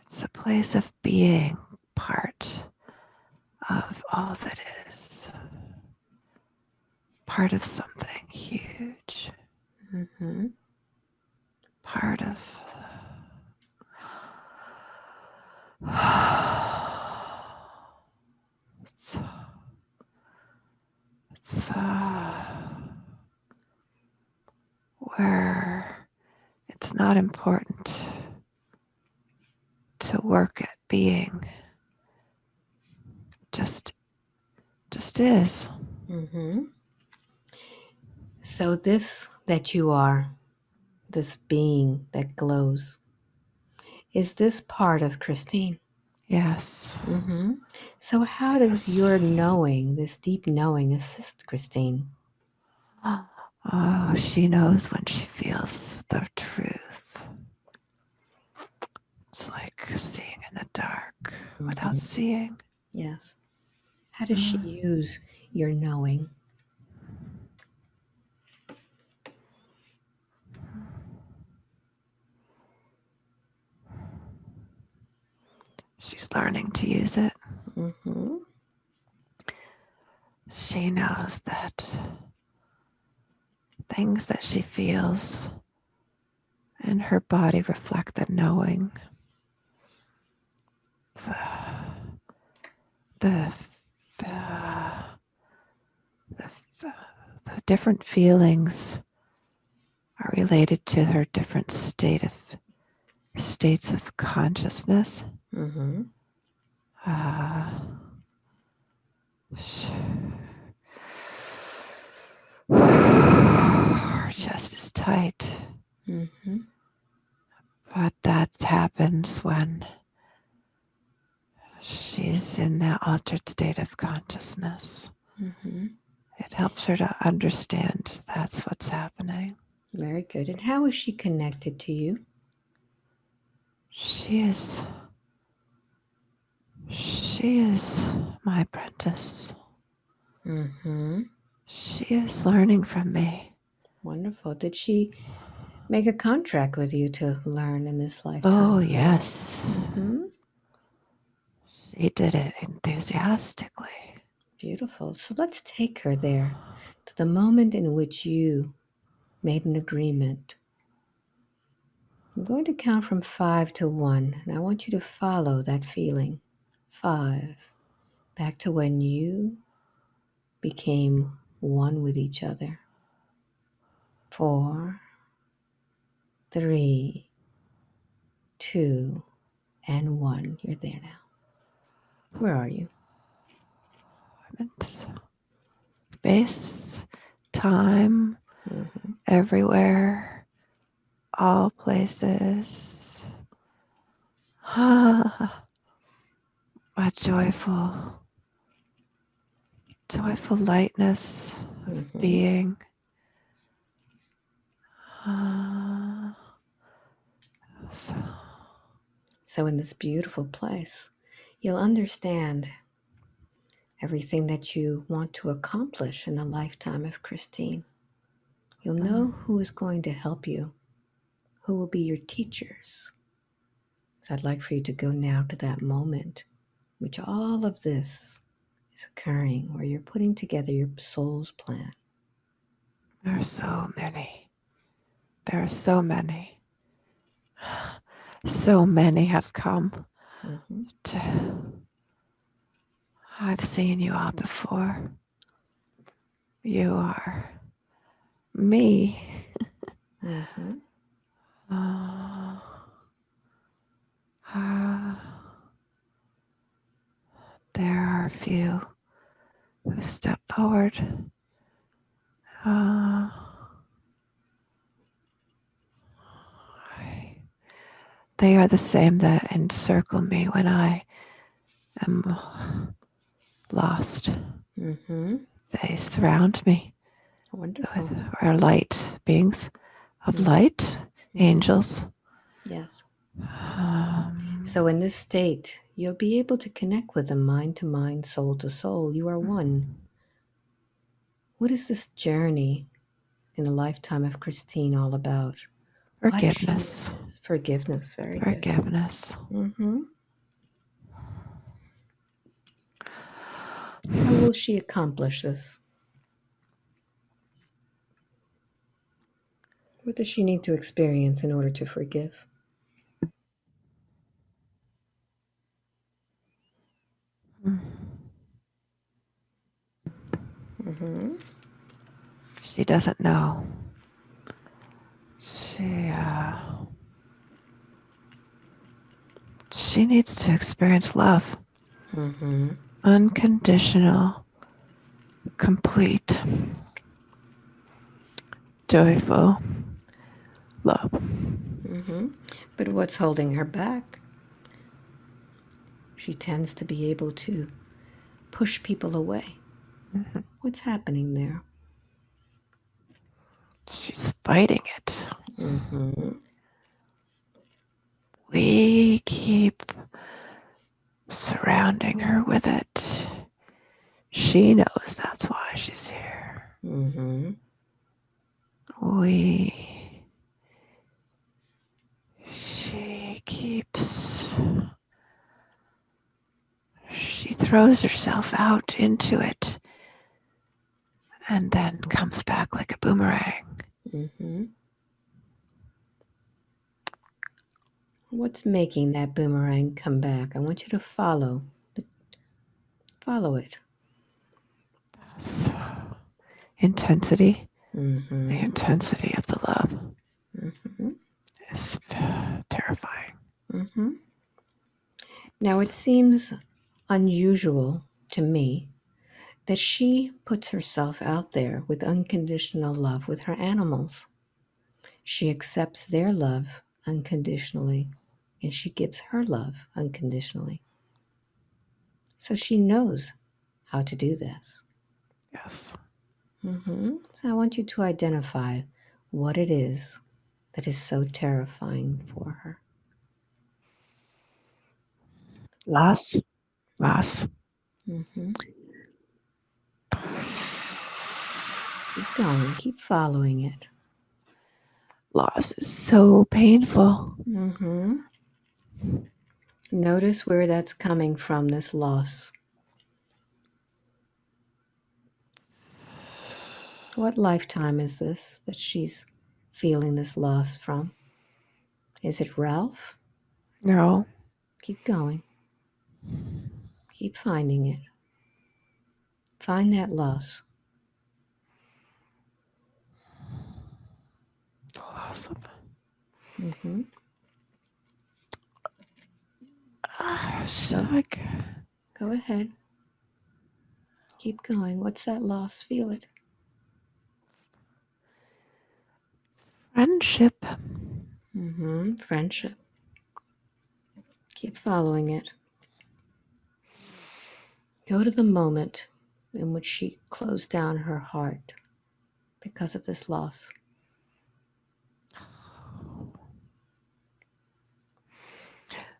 It's a place of being part of all that is. Part of something huge. Mm-hmm. Part of it's it's where it's not important to work at being. Just is. Mm-hmm. So this that you are, this being that glows, is this part of Christine? Yes. Mm-hmm. So how does your Yes. knowing, this deep knowing, assist Christine? Oh, she knows when she feels the truth. It's like seeing in the dark without Mm-hmm. seeing. Yes. How does she use your knowing? She's learning to use it. Mm-hmm. She knows that things that she feels in her body reflect the knowing. The, the, uh, the, the different feelings are related to her different states of consciousness. Mm-hmm. Uh, her chest is tight, Mm-hmm. but that happens when she's in that altered state of consciousness. Mm-hmm. It helps her to understand that's what's happening. Very good. And how is she connected to you? She is my apprentice. Mm-hmm. She is learning from me. Wonderful. Did she make a contract with you to learn in this lifetime Oh, from you? yes. Mm-hmm. She did it enthusiastically. Beautiful. So let's take her there to the moment in which you made an agreement. I'm going to count from 5 to 1, and I want you to follow that feeling. 5, back to when you became one with each other. 4, 3, 2, and 1. You're there now. Where are you? It's space, time, Mm-hmm. everywhere, all places. A joyful lightness of Mm-hmm. being. Uh, so So, in this beautiful place, you'll understand everything that you want to accomplish in the lifetime of Christine. You'll know who is going to help you, who will be your teachers. So, I'd like for you to go now to that moment in which all of this is occurring, where you're putting together your soul's plan. there are so many. There are so many. So many have come Mm-hmm. to. I've seen you all before. You are me. Mm-hmm. Uh, uh, there are a few who step forward. Uh, they are the same that encircle me when I am lost. Mm-hmm. They surround me Wonderful. with our light beings of light, Mm-hmm. angels. Yes. So, Um, in this state, you'll be able to connect with them mind to mind, soul to soul. You are one. What is this journey in the lifetime of Christine all about? Why does she need forgiveness. this? Forgiveness. Very good. Forgiveness. Mm-hmm. How will she accomplish this? What does she need to experience in order to forgive? Mm-hmm. She doesn't know. She needs to experience love. Mm-hmm. Unconditional, complete, joyful love. Mm-hmm. But what's holding her back? She tends to be able to push people away. Mhm. What's happening there? She's fighting it. Mm-hmm. We keep surrounding her with it. She knows that's why she's here. Mm-hmm. We. She keeps. She throws herself out into it and then comes back like a boomerang. Mm-hmm. What's making that boomerang come back? I want you to follow it. So, intensity, the Mm-hmm. intensity of the love Mm-hmm. is terrifying. Mm-hmm. Now it seems unusual to me that she puts herself out there with unconditional love with her animals. She accepts their love unconditionally and she gives her love unconditionally. So she knows how to do this. Yes. So I want you to identify what it is that is so terrifying for her. Loss. Loss. Mm-hmm. Keep going. Keep following it. Loss is so painful. Mm-hmm. Notice where that's coming from, this loss. What lifetime is this that she's feeling this loss from? Is it Ralph? No. Keep going. Keep finding it. Find that loss. Loss of. Mm-hmm. Shuck. Go ahead. Keep going. What's that loss? Feel it. Friendship. Mm-hmm. Friendship. Keep following it. Go to the moment in which she closed down her heart because of this loss.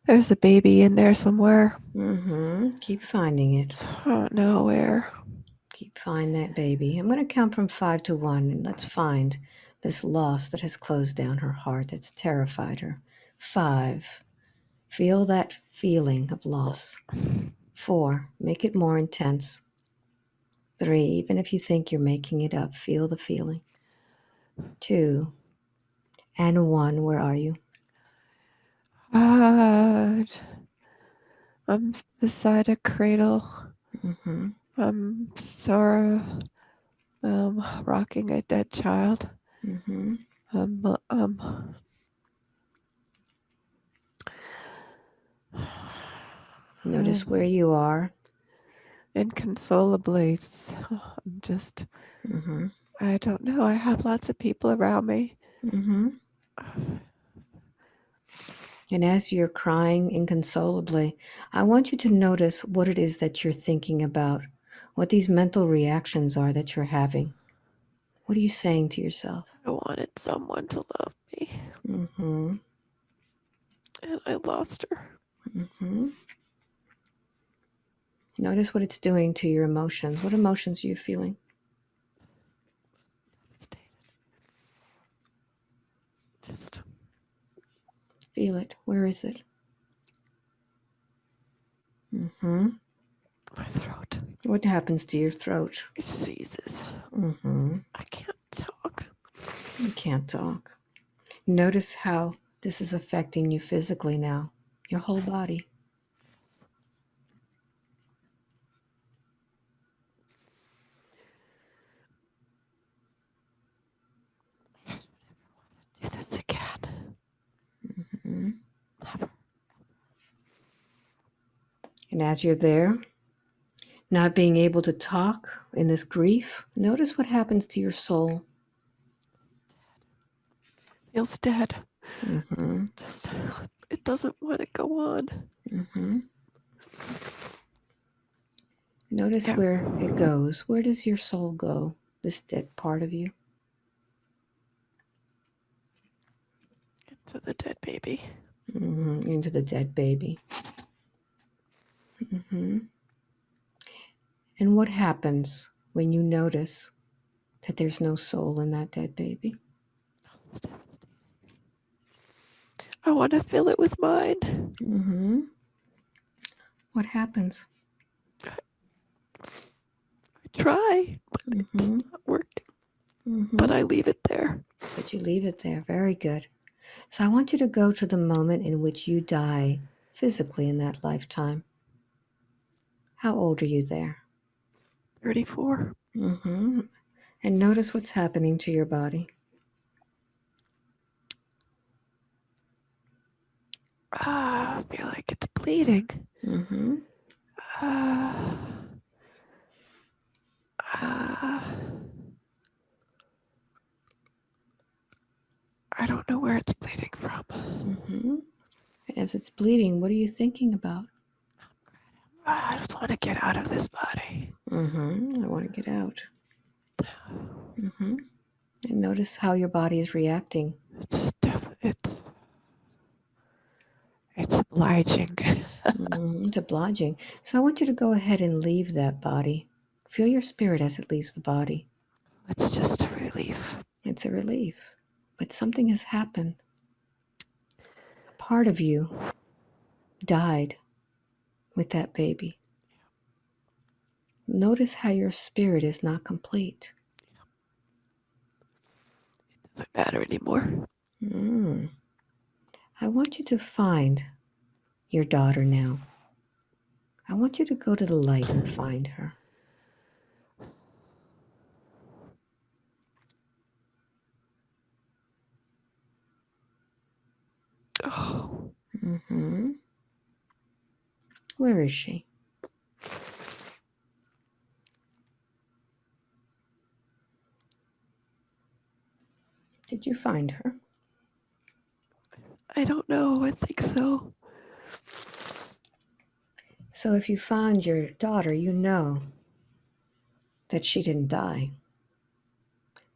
There's a baby in there somewhere. Mm-hmm. Keep finding it. I don't know where. Keep find that baby. I'm going to count from 5 to 1, and let's find this loss that has closed down her heart, that's terrified her. 5. Feel that feeling of loss. 4. Make it more intense. 3. Even if you think you're making it up, feel the feeling. 2. And 1. Where are you? I'm beside a cradle. Mm-hmm. I'm Sora, rocking a dead child. Mm-hmm. Notice where you are. Inconsolably. I'm just, Mm-hmm. I don't know. I have lots of people around me. Mm-hmm. And as you're crying inconsolably, I want you to notice what it is that you're thinking about, what these mental reactions are that you're having. What are you saying to yourself? I wanted someone to love me, Mm-hmm. and I lost her. Mm-hmm. Notice what it's doing to your emotions. What emotions are you feeling? Just Feel it. Where is it? Mm-hmm. my throat. What happens to your throat? It seizes. Mm-hmm. I can't talk. You can't talk. Notice how this is affecting you physically now, your whole body. Do this again. Mm-hmm. Never. And as you're there, not being able to talk in this grief, notice what happens to your soul. Feels dead. Mm-hmm. Just, it doesn't want to go on. Mm-hmm. Notice Yeah. where it goes. Where does your soul go, this dead part of you? Into the dead baby. Mm-hmm. Into the dead baby. Mm-hmm. And what happens when you notice that there's no soul in that dead baby? It's devastating. I want to fill it with mine. Mm-hmm. What happens? I try, but it's Mm-hmm. not working. But Mm-hmm. I leave it there. But you leave it there. Very good. So I want you to go to the moment in which you die physically in that lifetime. How old are you there? 34. Mm-hmm. And notice what's happening to your body. I feel like it's bleeding. Mm-hmm. Uh, uh, I don't know where it's bleeding from. Mm-hmm. As it's bleeding, what are you thinking about? I just want to get out of this body. Mm-hmm. I want to get out. Mm-hmm. And notice how your body is reacting. It's obliging. It's obliging. So I want you to go ahead and leave that body. Feel your spirit as it leaves the body. It's just a relief. It's a relief. But something has happened. A part of you died with that baby. Notice how your spirit is not complete. It doesn't matter anymore. I want you to find your daughter now. I want you to go to the light and find her. Oh. Mm-hmm. Where is she? Did you find her? I don't know. I think so. So if you found your daughter, you know that she didn't die.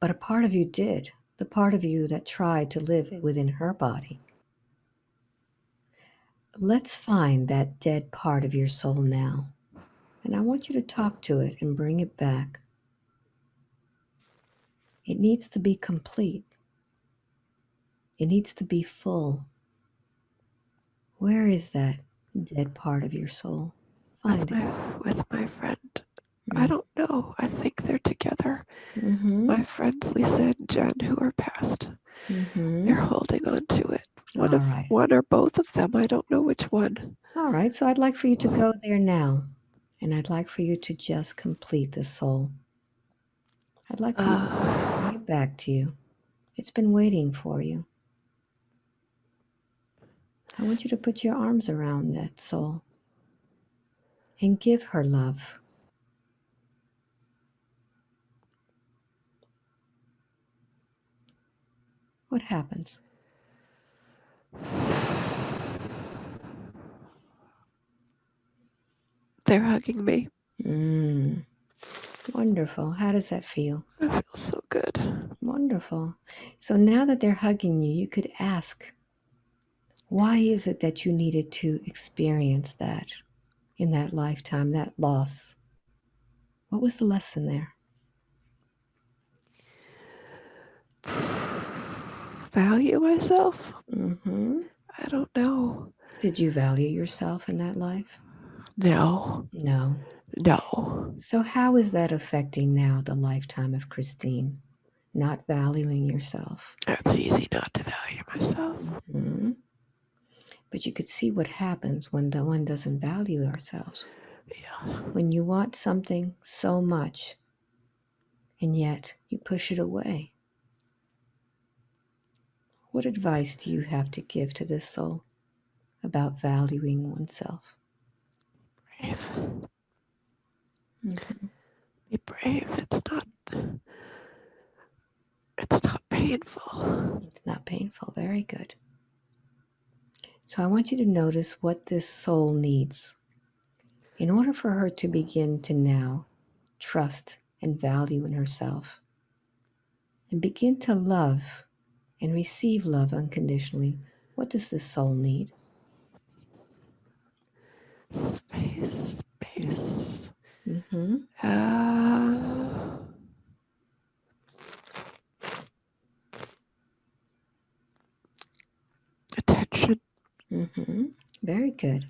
But a part of you did. The part of you that tried to live within her body. Let's find that dead part of your soul now. And I want you to talk to it and bring it back. It needs to be complete. It needs to be full. Where is that dead part of your soul? Find it. With my friend. I don't know. I think they're together. Mm-hmm. My friends Lisa and Jen, who are passed, Mm-hmm. they're holding on to it. All right. One or both of them. I don't know which one. All right. So I'd like for you to go there now. And I'd like for you to just complete the soul. I'd like for you to bring it back to you. It's been waiting for you. I want you to put your arms around that soul and give her love. What happens? They're hugging me. Wonderful. How does that feel? I feel so good. Wonderful. So now that they're hugging you, you could ask, why is it that you needed to experience that in that lifetime, that loss? What was the lesson there? Value myself? Mm-hmm. I don't know. Did you value yourself in that life? No. No. No. So how is that affecting now the lifetime of Christine? Not valuing yourself. It's easy not to value myself. Mm-hmm. But you could see what happens when the one doesn't value ourselves. Yeah. When you want something so much and yet you push it away. What advice do you have to give to this soul about valuing oneself? Brave. Mm-hmm. Be brave. It's not painful. It's not painful. Very good. So I want you to notice what this soul needs in order for her to begin to now trust and value in herself and begin to love and receive love unconditionally. What does this soul need? Space. Mm-hmm. Attention. Mm-hmm. Very good.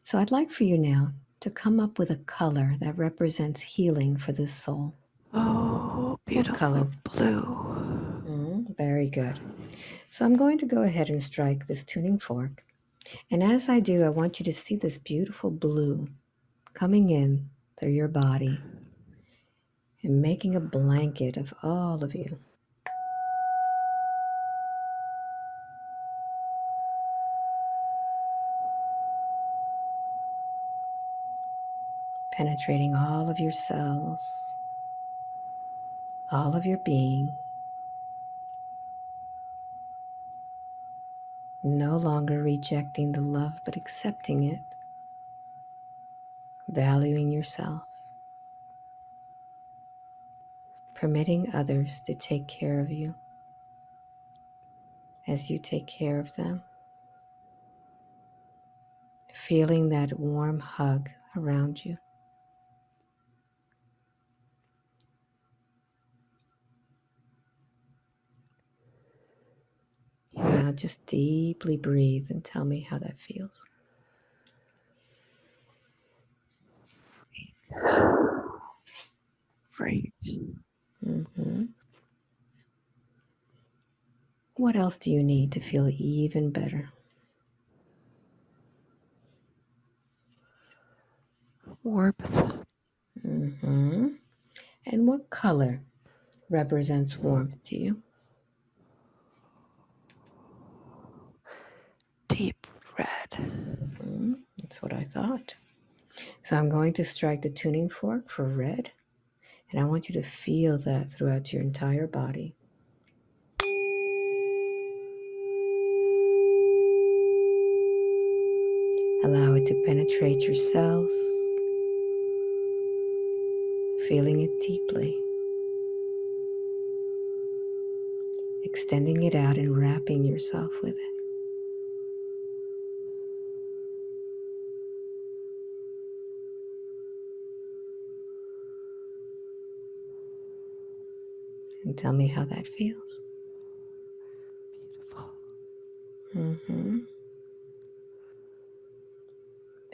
So I'd like for you now to come up with a color that represents healing for this soul. Oh, What color? beautiful blue. Very good. So I'm going to go ahead and strike this tuning fork. And as I do, I want you to see this beautiful blue coming in through your body and making a blanket of all of you. Penetrating all of your cells, all of your being, no longer rejecting the love but accepting it, valuing yourself. permitting others to take care of you as you take care of them, feeling that warm hug around you. And now just deeply breathe and tell me how that feels. Free. Mm-hmm. What else do you need to feel even better? Warmth. Mm-hmm. And what color represents warmth to you? Deep red. Mm-hmm. That's what I thought. So I'm going to strike the tuning fork for red, and I want you to feel that throughout your entire body. Allow it to penetrate your cells, feeling it deeply, extending it out and wrapping yourself with it. And tell me how that feels. Beautiful. Mm-hmm.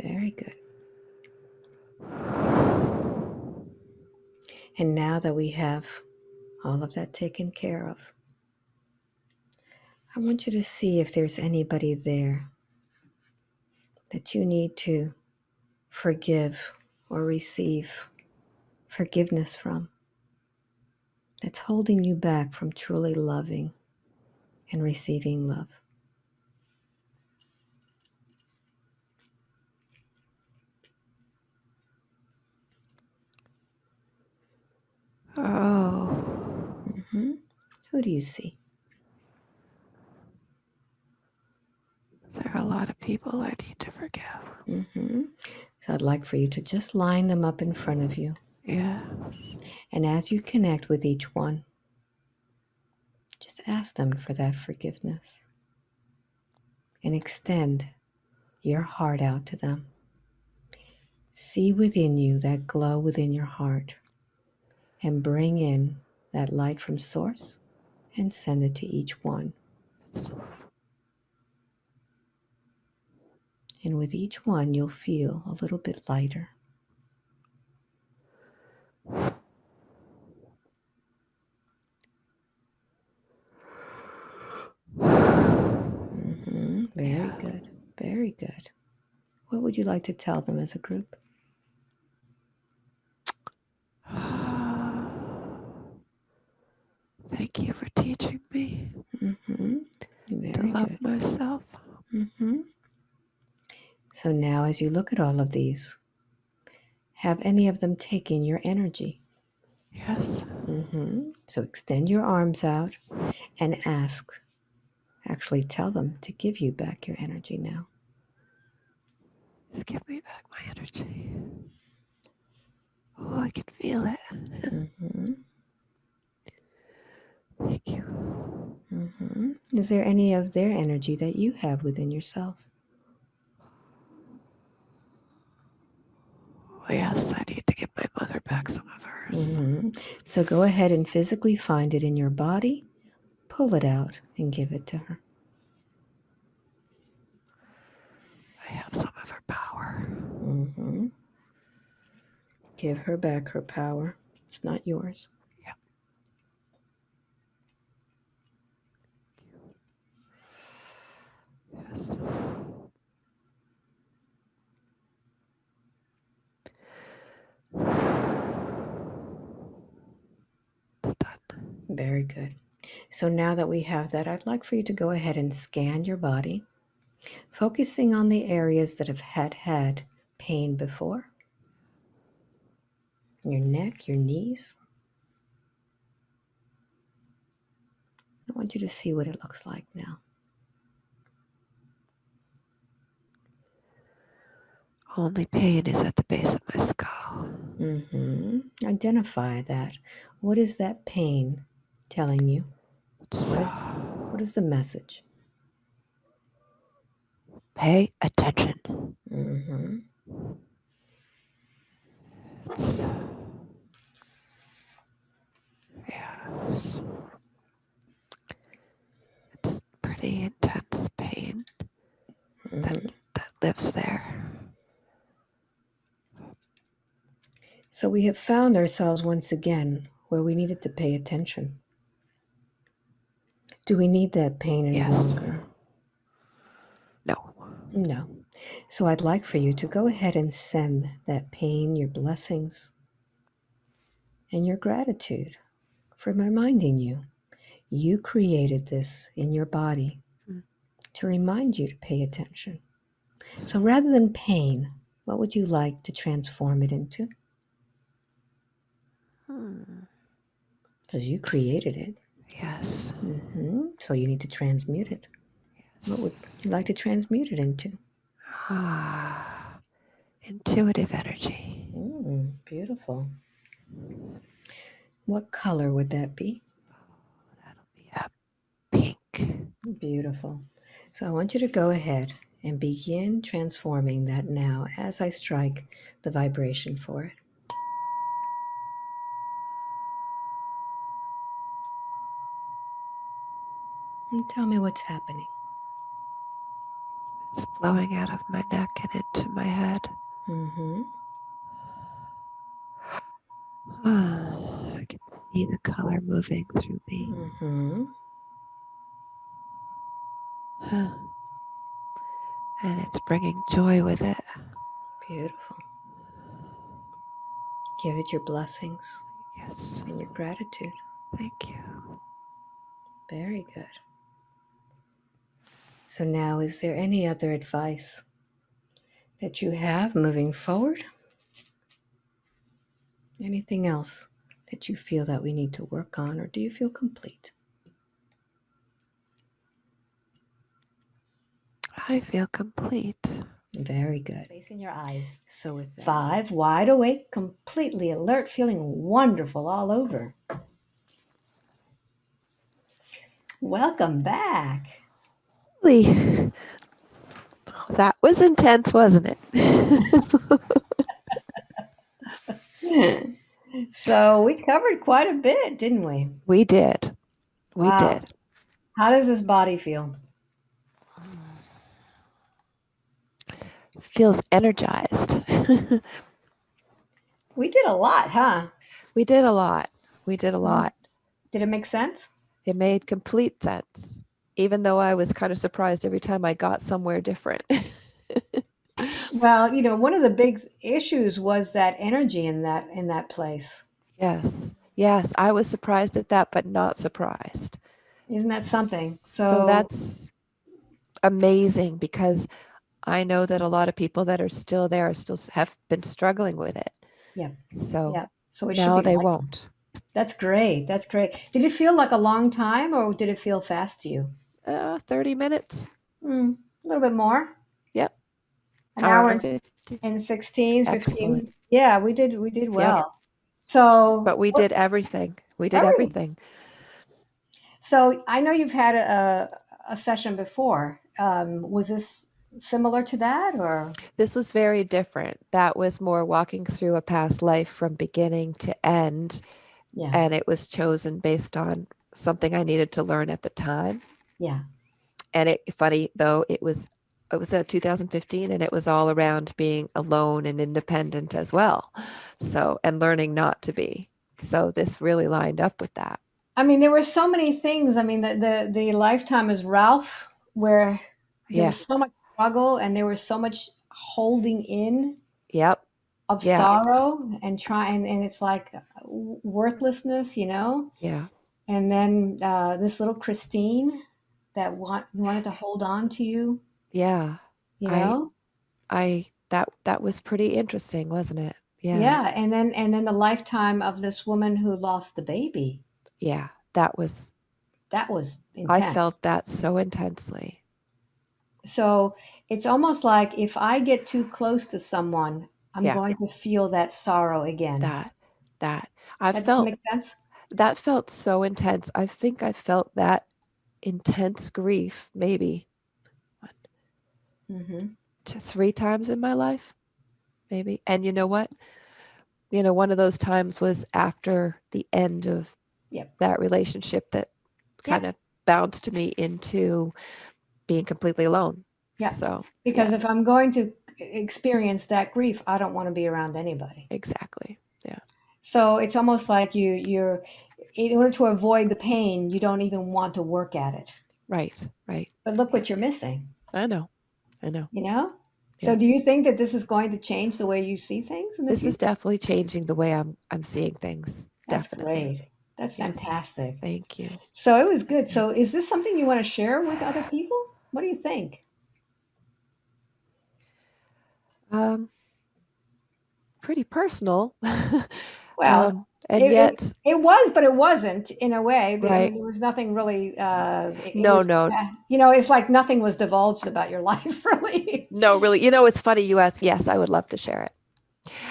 Very good. And now that we have all of that taken care of, I want you to see if there's anybody there that you need to forgive or receive forgiveness from, that's holding you back from truly loving and receiving love. Oh, Mm-hmm. Who do you see? there are a lot of people I need to forgive. Mm-hmm. So I'd like for you to just line them up in front of you. Yes. And as you connect with each one, just ask them for that forgiveness and extend your heart out to them. See within you that glow within your heart and bring in that light from source and send it to each one. It's And with each one, you'll feel a little bit lighter. Mm-hmm. Very good. Very good. What would you like to tell them as a group? Thank you for teaching me Mm-hmm. to Very love good. myself. Mm-hmm. So now as you look at all of these, have any of them taken your energy? Yes. Mm-hmm. So extend your arms out and ask. Actually tell them to give you back your energy now. Just give me back my energy. Oh, I can feel it. Mm-hmm. Thank you. Mm-hmm. Is there any of their energy that you have within yourself? Oh, yes, I need to give my mother back some of hers. Mm-hmm. So go ahead and physically find it in your body, pull it out, and give it to her. I have some of her power. Mm-hmm. Give her back her power. It's not yours. Yeah. Yes. It's done. Very good. So now that we have that, I'd like for you to go ahead and scan your body, focusing on the areas that have had pain before. Your neck, your knees. I want you to see what it looks like now. Only pain is at the base of my skull. Identify that. What is that pain telling you? It's, What is the message? pay attention. Mm-hmm. It's, yes. It's pretty intense pain that Mm-hmm. that lives there. So we have found ourselves once again where we needed to pay attention. Do we need that pain any Yes. longer? No. No. So I'd like for you to go ahead and send that pain your blessings and your gratitude for reminding you. You created this in your body to remind you to pay attention. So rather than pain, what would you like to transform it into? Because you created it. Yes. So you need to transmute it. What would you like to transmute it into? Intuitive energy. Beautiful. What color would that be? That'll be a pink. Beautiful. So I want you to go ahead and begin transforming that now as I strike the vibration for it. And tell me what's happening. It's flowing out of my neck and into my head. Mm-hmm. I can see the color moving through me. Mm-hmm. And it's bringing joy with it. Beautiful. Give it your blessings Yes. and your gratitude. Thank you. Very good. So now, is there any other advice that you have moving forward? Anything else that you feel that we need to work on, or do you feel complete? I feel complete. Very good. Facing your eyes. So with that, 5, wide awake, completely alert, feeling wonderful all over. Welcome back. Really? That was intense, wasn't it? So we covered quite a bit, didn't we? We did. We Wow. did. How does this body feel? Feels energized. We did a lot, huh? We did a lot. We did a lot. Did it make sense? It made complete sense, even though I was kind of surprised every time I got somewhere different. Well, one of the big issues was that energy in that place. Yes. Yes. I was surprised at that, but not surprised. Isn't that something? So So, that's amazing because I know that a lot of people that are still there still have been struggling with it. yeah, So yeah. So it should now be they like won't. that's great. That's great. Did it feel like a long time, or did it feel fast to you? 30 minutes. A little bit more. Yep. An Hour hour and 50. and 16, Excellent. 15. Yeah, we did Yep. well. So But we what? did everything. We did All right. everything. So I know you've had a session before. Was this similar to that, or This was very different. That was more walking through a past life from beginning to end. yeah, And it was chosen based on something I needed to learn at the time. yeah. And funny though, it was 2015 and it was all around being alone and independent as well. So, and learning not to be. So this really lined up with that. I mean, there were so many things. I mean, the lifetime is Ralph, where there Yeah. was so much struggle and there was so much holding in Yep. of Yeah. sorrow and trying, and it's like worthlessness. Yeah. And then this little Christine that wanted to hold on to you, Yeah. you I know. that was pretty interesting, wasn't it? Yeah. Yeah, and then the lifetime of this woman who lost the baby. Yeah. That was That was I intense. felt that so intensely. So it's almost like if I get too close to someone, I'm Yeah, going to feel that sorrow again. that that I That doesn't felt make sense? that felt so intense. I think I felt that intense grief maybe what, Mm-hmm. 3 times in my life, maybe. And you know what? One of those times was after the end of Yep. that relationship that kind Yep. of bounced me into being completely alone. Yep. So, Because yeah, if I'm going to experience that grief, I don't want to be around anybody. exactly. Yeah, So it's almost like you're in order to avoid the pain, you don't even want to work at it. right, right. But look Yeah, what you're missing, I know. I know. you know? So Yeah. do you think that this is going to change the way you see things in the This is future? definitely changing the way I'm seeing things. That's Definitely. great. That's Yes. fantastic. Thank you. So it was good. So is this something you want to share with other people? What do you think? Um, Pretty personal. Well, And it, yet, it was, but it wasn't in a way. I mean, right. there was nothing really, it No, was, no, it's like nothing was divulged about your life, really. no, really. It's funny you ask. Yes, I would love to share it.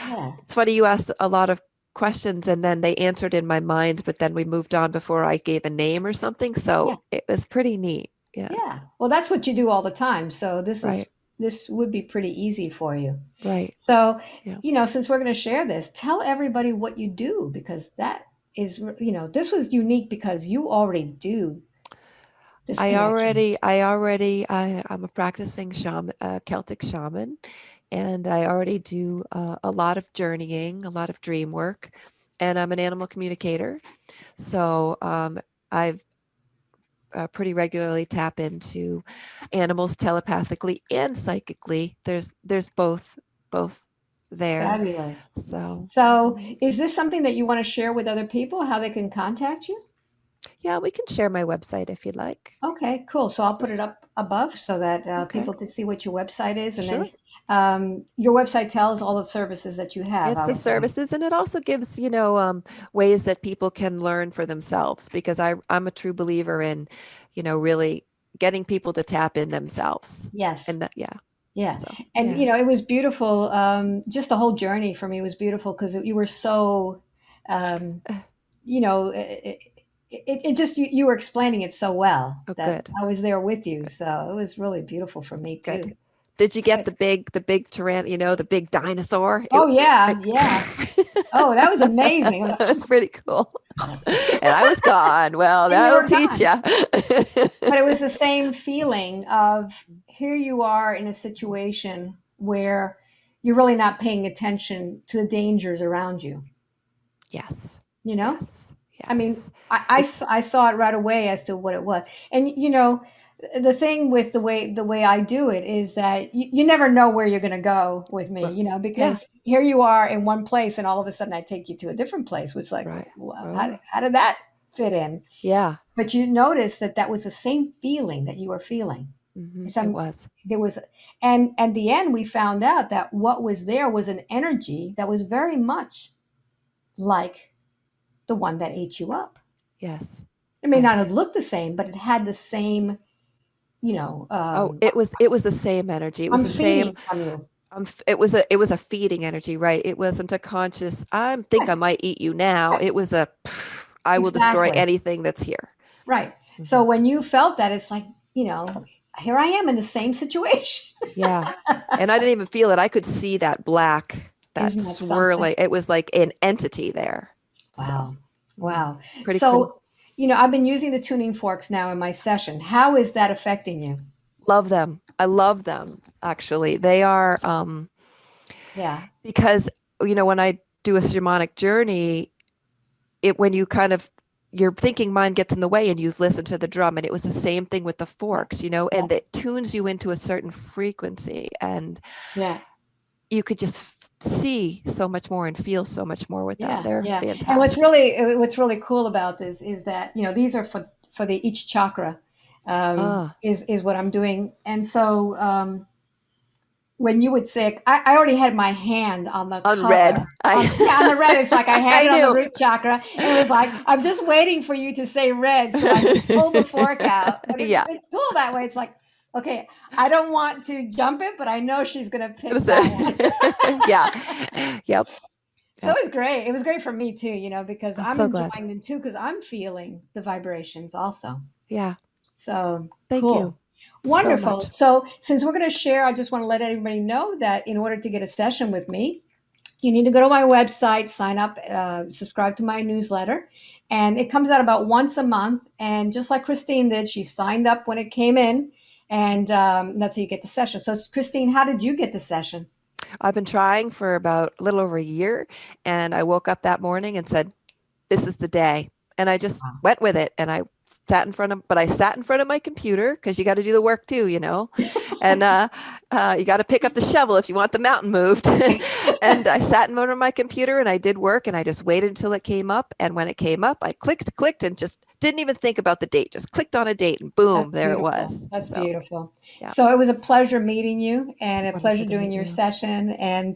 Yeah. It's funny you asked a lot of questions and then they answered in my mind, but then we moved on before I gave a name or something. So Yeah. it was pretty neat. Yeah. Yeah. Well, that's what you do all the time. So Right. this would be pretty easy for you. Right. So, Yeah. since we're going to share this, tell everybody what you do because that is, this was unique because you already do this connection. I'm a practicing shaman, Celtic shaman, and I already do a lot of journeying, a lot of dream work, and I'm an animal communicator. So I've pretty regularly tap into animals telepathically and psychically. There's both there. Fabulous. So So, mhm. is this something that you want to share with other people, how they can contact you? Yeah, we can share my website if you'd like. Okay, cool. So I'll put Yeah. it up above so that Okay. people can see what your website is. And Sure. then your website tells all the services that you have, It's I the would say. services, and it also gives ways that people can learn for themselves because I'm a true believer in really getting people to tap in themselves, Yes. and that, yeah. Yeah. So And, yeah. it was beautiful. Just the whole journey for me was beautiful because you were so, um, it just, you were explaining it so well Oh, that good. I was there with you. Good. So it was really beautiful for me Good. too. Did you get Good. the big the big dinosaur? Oh, yeah. Yeah. Oh, that was amazing. It's pretty cool. And I was gone. Well, And you that'll were teach gone. you. But it was the same feeling of here you are in a situation where you're really not paying attention to the dangers around you, Yes. you know? Yes. I mean, Yes. It's I saw it right away as to what it was. And, the thing with the way I do it is that you never know where you're going to go with me, yeah. because here you are in one place and all of a sudden I take you to a different place, which is like, Right. well, Oh, how did that fit in? yeah. But you notice that that was the same feeling that you were feeling. It Some was. there was, and at the end we found out that what was there was an energy that was very much like the one that ate you up. Yes. It may not Yes. have looked the same, but it had the same, you know. Oh, Um, it was the same energy. It was I'm the same. feeding from you. It was a feeding energy, right? It wasn't a conscious. I think Right, I might eat you now. right, It was a. I will destroy exactly. anything that's here. Right. So Hmm. when you felt that, it's like, here I am in the same situation. Yeah, and I didn't even feel it. I could see that Isn't that something? swirling. It was like an entity there. So, Wow. mhm. Wow. Pretty cool. So, I've been using the tuning forks now in my session. How is that affecting you? Love them. I love them. Actually, they are Yeah. because when I do a shamanic journey, it when you kind of your thinking mind gets in the way and you listen to the drum, and it was the same thing with the Yeah. forks, Yeah. and it tunes you into a certain frequency, and Yeah. you could just see so much more and feel so much more with them. Yeah. They're Yeah. And fantastic. what's really cool about this is that, these are for the each chakra, Ah, is what I'm doing. And so, when you would say, I already had my hand on the color. unread. I Yeah, on the red, it's like I had I it on the knew. root chakra, and it was like I'm just waiting for you to say red, so I could pull the fork out. But it's Yeah, it's cool that way. It's like, Okay, I don't want to jump it, but I know she's going to pick that one. Yeah. Yep. So Yep. it was great. It was great for me too, because I'm I'm so glad. enjoying them too, because I'm feeling the vibrations also. Yeah. So Thank you cool. so Wonderful. much. So since we're going to share, I just want to let everybody know that in order to get a session with me, you need to go to my website, sign up, subscribe to my newsletter, and it comes out about once a month. And just like Christine did, she signed up when it came in, and that's how you get the session. So, Christine, how did you get the session? I've been trying for about a little over a year, and I woke up that morning and said, this is the day. And I just went with it. And I sat in front of my computer because you got to do the work too, and you got to pick up the shovel if you want the mountain moved. And I sat in front of my computer and I did work and I just waited until it came up. And when it came up, I clicked and just didn't even think about the date, just clicked on a date and boom, That's there it beautiful. was. That's So, beautiful. yeah, So it was a pleasure meeting you and it's a pleasure wonderful to doing meet your you. session. And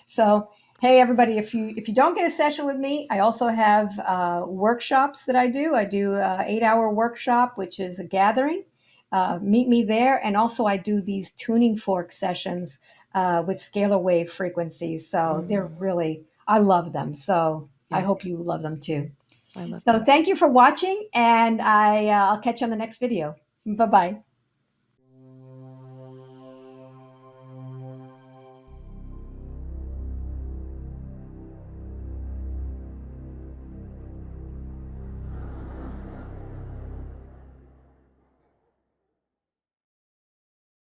so, hey, everybody, if you don't get a session with me, I also have workshops that I do. I do a 8-hour workshop, which is a gathering. Meet me there. And also I do these tuning fork sessions with scalar wave frequencies. So they're Mm, really, I love them. So I yeah, hope you love them too. I love So them. thank you for watching, and I'll catch you on the next video. Bye bye.